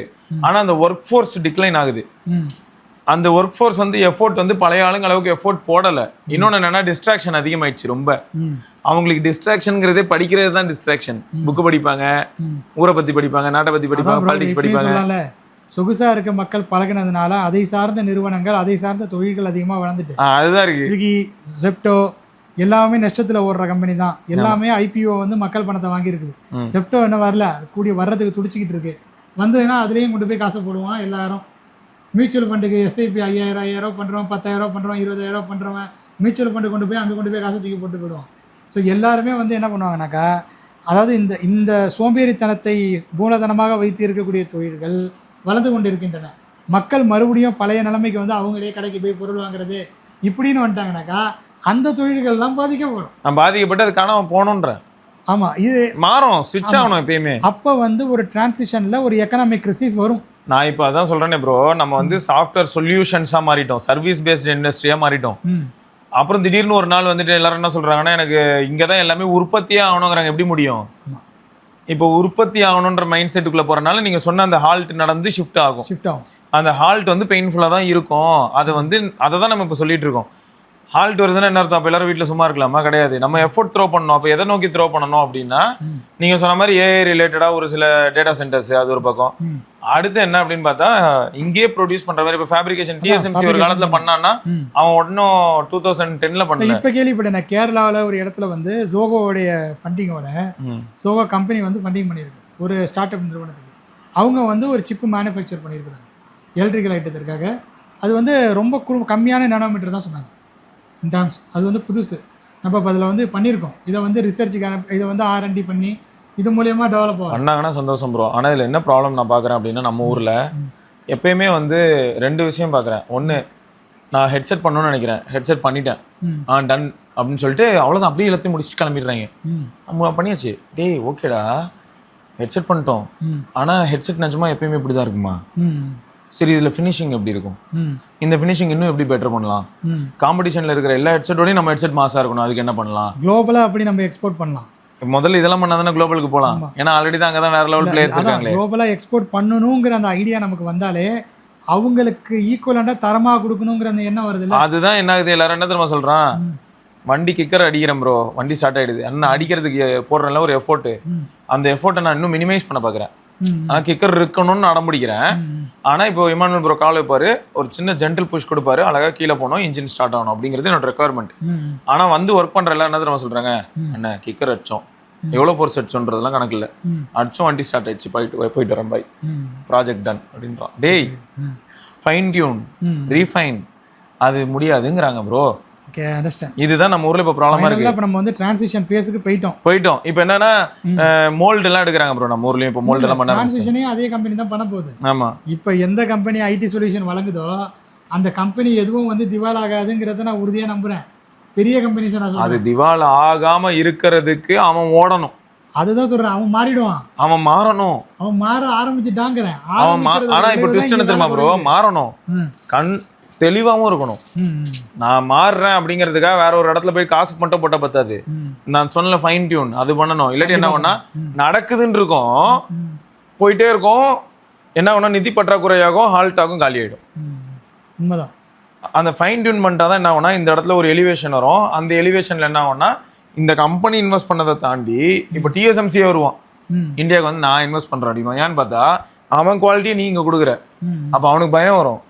ஆனா அந்த ஒர்க் ஃபோர்ஸ் டிக்ளைன் ஆகுது. அந்த ஒர்க் ஃபோர்ஸ் வந்து எஃபோர்ட் வந்து பழைய ஆளுங்க அளவுக்கு எஃபோர்ட் போடல. இன்னொன்னு என்னன்னா, டிஸ்ட்ராக்ஷன் அதிகமாயிடுச்சு ரொம்ப. அவங்களுக்கு டிஸ்ட்ராக்ஷன்ங்கிறதே படிக்கிறது தான் டிஸ்ட்ராக்ஷன். புக்கு படிப்பாங்க, ஊரை பத்தி படிப்பாங்க, நாட்டை பத்தி படிப்பாங்க, பாலிடிக்ஸ் படிப்பாங்க. சொகுசா இருக்க மக்கள் பழகினதுனால அதை சார்ந்த நிறுவனங்கள், அதை சார்ந்த தொழில்கள் அதிகமா வளர்ந்துட்டு அதுதான் இருக்கு. ஸ்விக்கி, ஜெப்டோ எல்லாமே நஷ்டத்துல ஓடுற கம்பெனி தான். எல்லாமே ஐபிஓ வந்து மக்கள் பணத்தை வாங்கி இருக்குது. ஜெப்டோ என்ன வரல, கூடிய வர்றதுக்கு துடிச்சிக்கிட்டு இருக்கு. வந்ததுன்னா அதுலயும் கொண்டு போய் காசை போடுவான் எல்லாரும். மியூச்சுவல் ஃபண்டுக்கு எஸ்ஐபி 5000 பண்ணுறோம், 10000 பண்ணுறோம், 20000 பண்ணுறவன் மியூச்சுவல் ஃபண்டு கொண்டு போய் அங்கே கொண்டு போய் காசை தூக்கி போட்டு போயிடுவோம். ஸோ எல்லாருமே வந்து என்ன பண்ணுவாங்கனாக்கா, அதாவது இந்த சோம்பேறித்தனத்தை மூலதனமாக வைத்து இருக்கக்கூடிய தொழில்கள் வளர்ந்து கொண்டு இருக்கின்றன. மக்கள் மறுபடியும் பழைய நிலைமைக்கு வந்து அவங்களே கடைக்கு போய் பொருள் வாங்குறது இப்படின்னு வந்துட்டாங்கனாக்கா அந்த தொழில்கள்லாம் பாதிக்கப்படும். நான் பாதிக்கப்பட்டு அது காணாம போகணுன்றேன். ஆமா, இது மாறும், ஸ்விட்ச் ஆகணும் எப்பயுமே. அப்போ வந்து ஒரு டிரான்சிஷன்ல ஒரு எக்கனாமிக் கிரைசிஸ் வரும். நான் இப்போ அதான் சொல்றேனே ப்ரோ, நம்ம வந்து சாஃப்ட்வேர் சொல்யூஷன்ஸா மாறிட்டோம், சர்வீஸ் பேஸ்ட் இண்டஸ்ட்ரியா மாறிட்டோம். அப்புறம் திடீர்னு ஒரு நாள் வந்துட்டு எல்லாரும் என்ன சொல்றாங்கன்னா, எனக்கு இங்கதான் எல்லாமே உற்பத்தியே ஆகணுங்கிறாங்க. எப்படி முடியும்? இப்போ உற்பத்தி ஆகணுன்ற மைண்ட் செட்டுக்குள்ள போறதுனால நீங்க சொன்ன அந்த ஹால்ட் நடந்து ஷிஃப்ட் ஆகும். அந்த ஹால்ட் வந்து பெயின்ஃபுல்லா தான் இருக்கும். அது வந்து அதை தான் நம்ம இப்போ சொல்லிட்டு இருக்கோம். ஹால்ட் வருதுன்னா என்ன அர்த்தம்? அப்போ எல்லாரும் வீட்டில் சும்மா இருக்கலாமா? கிடையாது. நம்ம எஃபோர்ட் த்ரோ பண்ணணும். அப்போ எதை நோக்கி த்ரோ பண்ணணும் அப்படின்னா, நீங்க சொன்ன மாதிரி ஏஐ ரிலேட்டடா ஒரு சில டேட்டா சென்டர்ஸ், அது ஒரு பக்கம். அடுத்து என்ன அப்படின்னு பார்த்தா, இங்கேயே ப்ரொடியூஸ் பண்ற மாதிரி. இப்போ ஃபேப்ரிகேஷன் டிஎஸ்எம்சி ஒரு காலத்துல பண்ணான்னா அவன் ஒன்னும் 2010ல பண்ணல. இப்போ கேள்விப்பட்டேன், கேரளாவில் ஒரு இடத்துல வந்து ஜோகோடைய ஃபண்டிங்கோட ஜோகோ கம்பெனி வந்து ஃபண்டிங் பண்ணியிருக்கு ஒரு ஸ்டார்ட் அப் நிறுவனத்துக்கு. அவங்க வந்து ஒரு சிப்பு மேனுஃபேக்சர் பண்ணியிருக்கிறாங்க எலக்ட்ரிக்கல் ஐட்டத்திற்காக. அது வந்து ரொம்ப கம்மியான நானோமீட்டர் தான் சொன்னாங்க இன் டேர்ம்ஸ். அது வந்து புதுசு. நம்ம இப்போ அதில் வந்து பண்ணியிருக்கோம். இதை வந்து ரிசர்ச்சுக்கான இதை வந்து R&D பண்ணி இது மூலியமா டெவலப் ஆகும். பண்ணாங்கன்னா சந்தோஷம் ப்ரோ. ஆனால் இதில் என்ன ப்ராப்ளம் நான் பார்க்குறேன் அப்படின்னா, நம்ம ஊரில் எப்பயுமே வந்து 2 விஷயம் பார்க்குறேன். ஒன்று, நான் ஹெட்செட் பண்ணணும்னு நினைக்கிறேன், ஹெட்செட் பண்ணிட்டேன், டன் அப்படின்னு சொல்லிட்டு அவ்வளோதான், அப்படியே எல்லாத்தையும் முடிச்சுட்டு கிளம்பிடுறாங்க. நம்ம பண்ணியாச்சு, டேய் ஓகேடா ஹெட்செட் பண்ணிட்டோம், ஆனால் ஹெட்செட் நிஜமா எப்பயுமே இப்படி தான் இருக்குமா? சரி, இதில் ஃபினிஷிங் எப்படி இருக்கும்? இந்த ஃபினிஷிங் இன்னும் எப்படி பெட்டர் பண்ணலாம்? காம்படிஷனில் இருக்கிற எல்லா ஹெட்செட்டோடையும் நம்ம ஹெட்செட் மாசாக இருக்கணும். அதுக்கு என்ன பண்ணலாம்? குளோபலாக அப்படி நம்ம எக்ஸ்போர்ட் பண்ணலாம். முதல்ல இதெல்லாம் பண்ணாதானே குளோபலுக்கு போகலாம். ஏன்னா ஆல்ரெடி தான் அங்கே தான் வேற லெவல் பிளேயர்ஸ் இருக்காங்களே. குளோபலாக எக்ஸ்போர்ட் பண்ணணுங்கிற அந்த ஐடியா நமக்கு வந்தாலே அவங்களுக்கு ஈக்குவலண்டா தரமாக கொடுக்கணுங்கிற அந்த எண்ணம் வருது. அதுதான் என்ன ஆகுது, எல்லாரும் என்ன தெரியுமா சொல்றான், வண்டி கிக்கர் அடிக்கிறேன் ப்ரோ, வண்டி ஸ்டார்ட் ஆயிடுது, என்ன அடிக்கிறதுக்கு போடுறேன்ல ஒரு எஃபோர்ட், அந்த எஃபோர்ட்டை நான் இன்னும் மினிமைஸ் பண்ண பார்க்குறேன். ஆனா கிக்கர் இருக்கணும்னு அடம் பிடிக்கிறேன். ஆனா இப்போ இமானுவல் ப்ரோ கால் வைப்பாரு, ஒரு சின்ன ஜென்டில் புஷ் கொடுப்பாரு, அழகா கீழே போனோம், இன்ஜின் ஸ்டார்ட் ஆகணும் அப்படிங்கிறது என்னோட ரெக்குவயர்மெண்ட். ஆனா வந்து ஒர்க் பண்ற எல்லாம் என்ன தெரியுமா சொல்றாங்க, என்ன கிக்கர் அடிச்சோம், எவ்வளவு ஃபோர்ஸ் அடிச்சோன்றதெல்லாம் கணக்கு இல்ல, அடிச்சோம் வண்டி ஸ்டார்ட் ஆயிடுச்சு, போயிட்டு வரேன் பாய், ப்ராஜெக்ட் டன் அப்படின்றான். டேய் ஃபைன் டியூன் ரீஃபைன் அது முடியாதுங்கிறாங்க ப்ரோ. Okay, understand. இதுதான் நம்ம ஊர்ல இப்ப ப்ராப்ளமா இருக்கு. இப்ப நம்ம வந்து டிரான்சிஷன் ஃபேஸ்க்கு போயிட்டோம். இப்போ என்னன்னா மோல்ட் எல்லாம் எடுக்கறாங்க ப்ரோ. நம்ம ஊர்லயும் இப்போ மோல்ட் எல்லாம் பண்ண டிரான்சிஷனே அதே கம்பெனி தான் பண்ண போகுது. ஆமா, இப்போ எந்த கம்பெனி ஐடி சொல்யூஷன் வழங்குதோ அந்த கம்பெனி எதுவும் வந்து திவால் ஆகாதுங்கிறத நான் உறுதியா நம்புறேன். பெரிய கம்பெனிஸ் நான் சொல்றேன், அது திவால் ஆகாம இருக்கிறதுக்கு அவன் ஓடணும். அதுதான் சொல்றேன், அவன் மாறிடுவான், அவன் மாறணும், அவன் மாற ஆரம்பிச்சுட்டாங்கிறேன். ஆனா இப்போ ட்விஸ்ட் என்ன தெரியுமா ப்ரோ, மாறணும், கண் தெளிவாகவும் இருக்கணும். நான் மாறுறேன் அப்படிங்கிறதுக்காக வேற ஒரு இடத்துல போய் காசு மட்டும் போட்டா பத்தாது. நான் சொன்ன ஃபைன் டியூன் அது பண்ணணும். இல்லாட்டி என்ன பண்ணா நடக்குதுன்னு இருக்கும், போயிட்டே இருக்கும், என்ன பண்ணா நிதி பற்றாக்குறையாகும், ஹால்ட் ஆகும், காலி ஆயிடும். உண்மைதான். அந்த ஃபைன் டியூன் பண்ணிட்டாதான் என்ன ஆகும்னா இந்த இடத்துல ஒரு எலிவேஷன் வரும். அந்த எலிவேஷன்ல என்ன ஆகும்னா இந்த கம்பெனி இன்வெஸ்ட் பண்ணதை தாண்டி இப்போ டிஎஸ்எம்சியே வருவான் இந்தியாவுக்கு வந்து, நான் இன்வெஸ்ட் பண்றேன் அப்படிமா. ஏன்னு பார்த்தா அவன் குவாலிட்டியை நீ இங்க கொடுக்குற, அப்ப அவனுக்கு பயம் வரும்.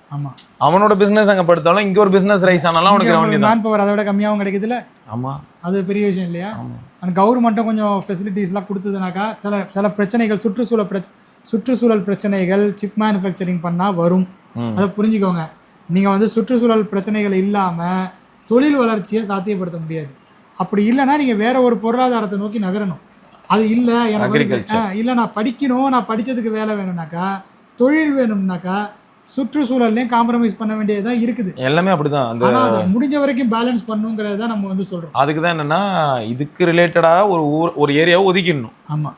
அவனோட பிசினஸ் அங்க படுத்தாலும் இங்க ஒரு பிசினஸ் ரைஸ் ஆனாலும் அவனுக்கு ரெவன்யூ தான். மேன் பவர் அதை விட கம்மியாகவும் கிடைக்குதுல்ல. ஆமா, அது பெரிய விஷயம் இல்லையா? அந்த கவர்மெண்ட்டும் கொஞ்சம் ஃபெசிலிட்டிஸ்லாம் கொடுத்ததுனாக்கா சில பிரச்சனைகள், சுற்றுச்சூழல் பிரச்சனைகள் சிப் மேனுஃபேக்சரிங் பண்ணா வரும். அதை புரிஞ்சுக்கோங்க. நீங்க வந்து சுற்றுச்சூழல் பிரச்சனைகள் இல்லாம தொழில் வளர்ச்சியை சாத்தியப்படுத்த முடியாது. அப்படி இல்லைன்னா நீங்க வேற ஒரு பொருளாதாரத்தை நோக்கி நகரணும். அது இல்லை, எனக்கு இல்லை நான் படிக்கணும், நான் படிச்சதுக்கு வேலை வேணும்னாக்கா, தொழில் வேணும்னாக்கா சுற்றுச்சூழல்லையும் காம்ப்ரமைஸ் பண்ண வேண்டியதுதான் இருக்குது. எல்லாமே அப்படிதான். அந்த முடிஞ்ச வரைக்கும் பேலன்ஸ் பண்ணுங்கிறத நம்ம வந்து சொல்றோம். அதுக்கு தான் என்னன்னா இதுக்கு ரிலேட்டடா ஒரு ஏரியாவை ஒதுக்கிடணும். ஆமா,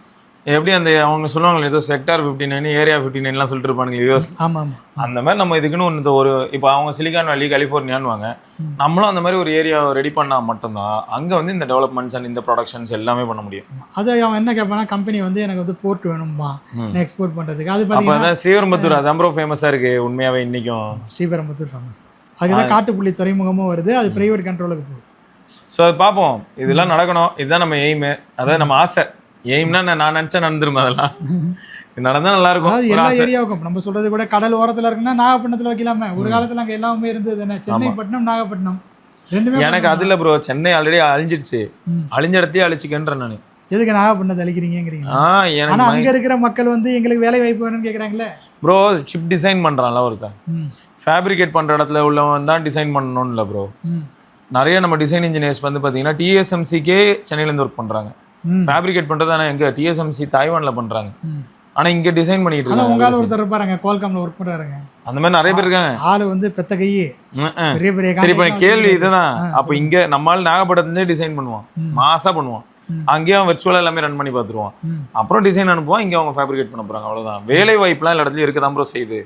எப்படி அந்த அவங்க சொல்லுவாங்க ஏதோ செக்டார் 59 ஏரியா 59 சொல்லிட்டு இருப்பானுங்க யூஎஸ். ஆமா ஆமா, அந்த மாதிரி நம்ம இதுக்குன்னு ஒரு இப்போ அவங்க சிலிகான் வேலி கலிஃபோர்னியான்னு நம்மளும் அந்த மாதிரி ஒரு ஏரியா ரெடி பண்ணா மட்டும்தான் அங்க வந்து இந்த டெவலப்மெண்ட்ஸ் அண்ட் இந்த ப்ரொடக்ஷன்ஸ் எல்லாமே பண்ண முடியும். அது அவன் என்ன கேட்பானா, கம்பெனி வந்து எனக்கு வந்து போர்ட் வேணும்பா எக்ஸ்போர்ட் பண்றதுக்கு. அது பார்த்தீங்கன்னா ஸ்ரீபெரும்புத்தூர் அதான் ப்ரோ ஃபேமஸா இருக்கு உண்மையாவே இன்னைக்கும். ஸ்ரீபெரும்புத்தூர் ஃபேமஸ் தான். அதுதான் காட்டுப்புள்ளி துறைமுகமும் வருது, அது பிரைவேட் கண்ட்ரோலுக்கு போகுது. ஸோ அது பார்ப்போம், இதெல்லாம் நடக்கணும், இதுதான் நம்ம எய்மு, அதாவது நம்ம ஆசை. எய்ம்னா நான் நினைச்சா நடந்துரும், அதெல்லாம் நடந்தா நல்லா இருக்கும். எல்லா ஏரியாவுக்கும் நம்ம சொல்றது கூட கடல் ஓரத்துல இருக்குன்னா நாகப்பட்டினத்துல வைக்கலாமே. ஒரு காலத்துல அங்க எல்லாமே இருந்தது என்ன, சென்னை பட்டினம் நாகப்பட்டினம் ரெண்டுமே. எனக்கு அதுல ப்ரோ சென்னை ஆல்ரெடி அழிஞ்சிடுச்சு, அழிஞ்ச இடத்தையே அழிச்சுக்கன்றேன் நான். எதுக்கு நாகப்பட்டினத்தை அழிக்கிறீங்கிறீங்க? ஆனா அங்க இருக்கிற மக்கள் வந்து எங்களுக்கு வேலை வாய்ப்பு வேணும்னு கேக்குறாங்களே. ப்ரோ சிப் டிசைன் பண்றான்ல ஒருத்தன், ஃபேப்ரிகேட் பண்ற இடத்துல உள்ளவன் தான் டிசைன் பண்ணணும்ல ப்ரோ. நிறைய நம்ம டிசைன் இன்ஜினியர்ஸ் வந்து பாத்தீங்கன்னா டிஎஸ்எம்சிக்கே சென்னையில இருந்து ஒர்க் பண்றாங்க. ஃபேப்ரிகேட் பண்றது ஆனா எங்க டிஎஸ்எம்சி தாய்வான்ல பண்றாங்க, ஆனா இங்க டிசைன் பண்ணிட்டு இருக்காங்க. உங்களால ஒருத்தர் இருப்பாருங்க குவால்காம்ல ஒர்க் பண்றாருங்க, அந்த மாதிரி நிறைய பேர் இருக்காங்க. ஆளு வந்து பெத்த கையே பெரிய பெரிய. சரி, இப்ப கேள்வி இதுதான், அப்ப இங்க நம்மால் நாகப்பட்டினத்திலே டிசைன் பண்ணுவான், மாசா பண்ணுவான், அங்கேயே அவன் வெர்ச்சுவலா எல்லாமே ரன் பண்ணி பார்த்துருவான், அப்புறம் டிசைன் அனுப்புவான், இங்க அவங்க ஃபேப்ரிகேட் பண்ண போறாங்க. அவ்வளவுதான். வேலை வாய்ப்புலாம் எல்லா இடத்துலயும் இருக்கதான் ப்ரோ செய்யுது.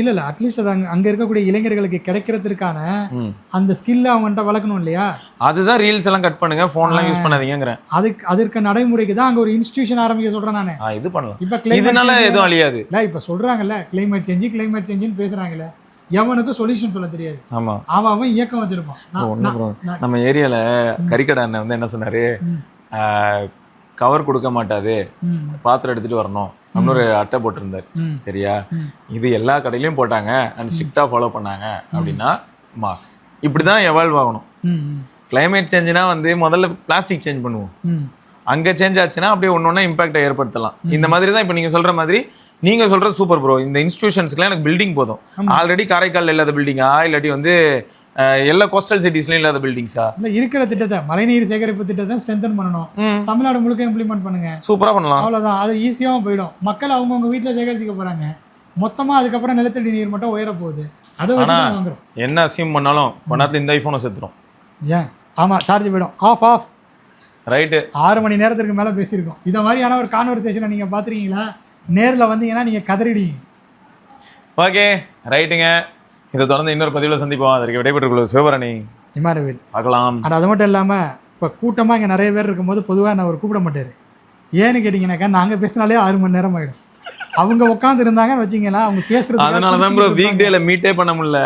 இல்ல அட்லீஸ்ட் அது அங்க இருக்கக்கூடிய இளைஞர்களுக்கு கிடைக்கிறதுக்கான அந்த ஸ்கில் அவங்கள்ட்ட வளர்க்கணும் இல்லையா? அதுதான் ரீல்ஸ் எல்லாம் கட் பண்ணுங்க, போன் எல்லாம் யூஸ் பண்ணாதீங்கிறேன். அதற்கு நடைமுறைக்கு தான் அங்க ஒரு இன்ஸ்டிடியூஷன் ஆரம்பிக்க சொல்றேன் நானு. இது பண்ணலாம், இப்ப இதனால எதுவும் அழியாது இல்ல. இப்ப சொல்றாங்கல்ல கிளைமேட் சேஞ்சுன்னு பேசுறாங்கல்ல, எவனுக்கும் சொல்யூஷன் சொல்ல தெரியாது. ஆமா, அவன் இயக்கம் வச்சிருப்பான். நம்ம ஏரியால கறிக்கடை அண்ணன் வந்து என்ன சொன்னாரு, கவர் கொடுக்க மாட்டாது, பாத்திரம் எடுத்துட்டு வரணும் அப்படின்னு ஒரு அட்டை போட்டிருந்தாரு. சரியா, இது எல்லா கடையிலயும் போட்டாங்க அண்ட் ஸ்ட்ரிக்டா ஃபாலோ பண்ணாங்க அப்படின்னா மாஸ் இப்படிதான் எவால்வ் ஆகணும். கிளைமேட் சேஞ்சுனா வந்து முதல்ல பிளாஸ்டிக் சேஞ்ச் பண்ணுவோம், அங்க சேஞ்ச் ஆச்சுன்னா அப்படியே ஒன்னொன்னா இம்பாக்டை ஏற்படுத்தலாம். இந்த மாதிரி தான் இப்ப நீங்க சொல்ற மாதிரி. நீங்க சொல்றது சூப்பர் ப்ரோ. இந்த இன்ஸ்டிடியூஷன்ஸ்க்குலாம் எனக்கு பில்டிங் போதும். ஆல்ரெடி காரைக்கால் இல்லாத பில்டிங்கா, இல்லாட்டி வந்து எல்லா கோஸ்டல் சிட்டிஸ்லயும் இல்லாத பில்டிங்ஸா? இல்ல, இருக்கிற திட்டத்தை மழைநீர் சேகரிப்பு திட்டத்தை ஸ்ட்ரென்தன் பண்ணணும். தமிழ்நாடு முழுக்க இம்ப்ளிமெண்ட் பண்ணுங்க, சூப்பரா பண்ணலாம். அவ்வளவுதான். அது ஈஸியாவும் போயிடும். மக்கள் அவங்கவுங்க வீட்டுல சேகரிச்சுக்க போறாங்க. மொத்தமா அதுக்கப்புறம் நிலத்தடி நீர் மட்டும் உயர போகுது. அதை வாங்குறோம். என்ன அசியூம் பண்ணாலும் கொண்டாத்துல இந்த ஐபோனை செத்துரும். ஏன்? ஆமா, சார்ஜ் போயிடும். Of right. 6 மணி நேரத்துக்கு மேல பேசியிருக்கோம். இத மாதிரியான ஒரு கான்வர்சேஷனை நீங்க பாத்துருக்கீங்களா? நேர்ல வந்தீங்கன்னா நீங்க கதறிடுவீங்க. ஓகே, ரைட்டுங்க. இதை தொடர்ந்து இன்னொரு பதிவில் சந்திப்போம். அதற்கு விடைபெற்றுக் சிவபரணி, இமானுவேல் பார்க்கலாம். அது மட்டும் இல்லாமல் இப்போ கூட்டமாக இங்கே நிறைய பேர் இருக்கும்போது பொதுவாக நான் ஒரு கூப்பிட மாட்டார். ஏன்னு கேட்டிங்கன்னாக்கா, நாங்கள் பேசினாலே 6 மணி நேரம் ஆகிடும். அவங்க உட்காந்து இருந்தாங்கன்னு வச்சிங்களா, அவங்க பேசுறது. அதனால தான் ப்ரோ வீக் டேல மீட்டே பண்ண முடியல.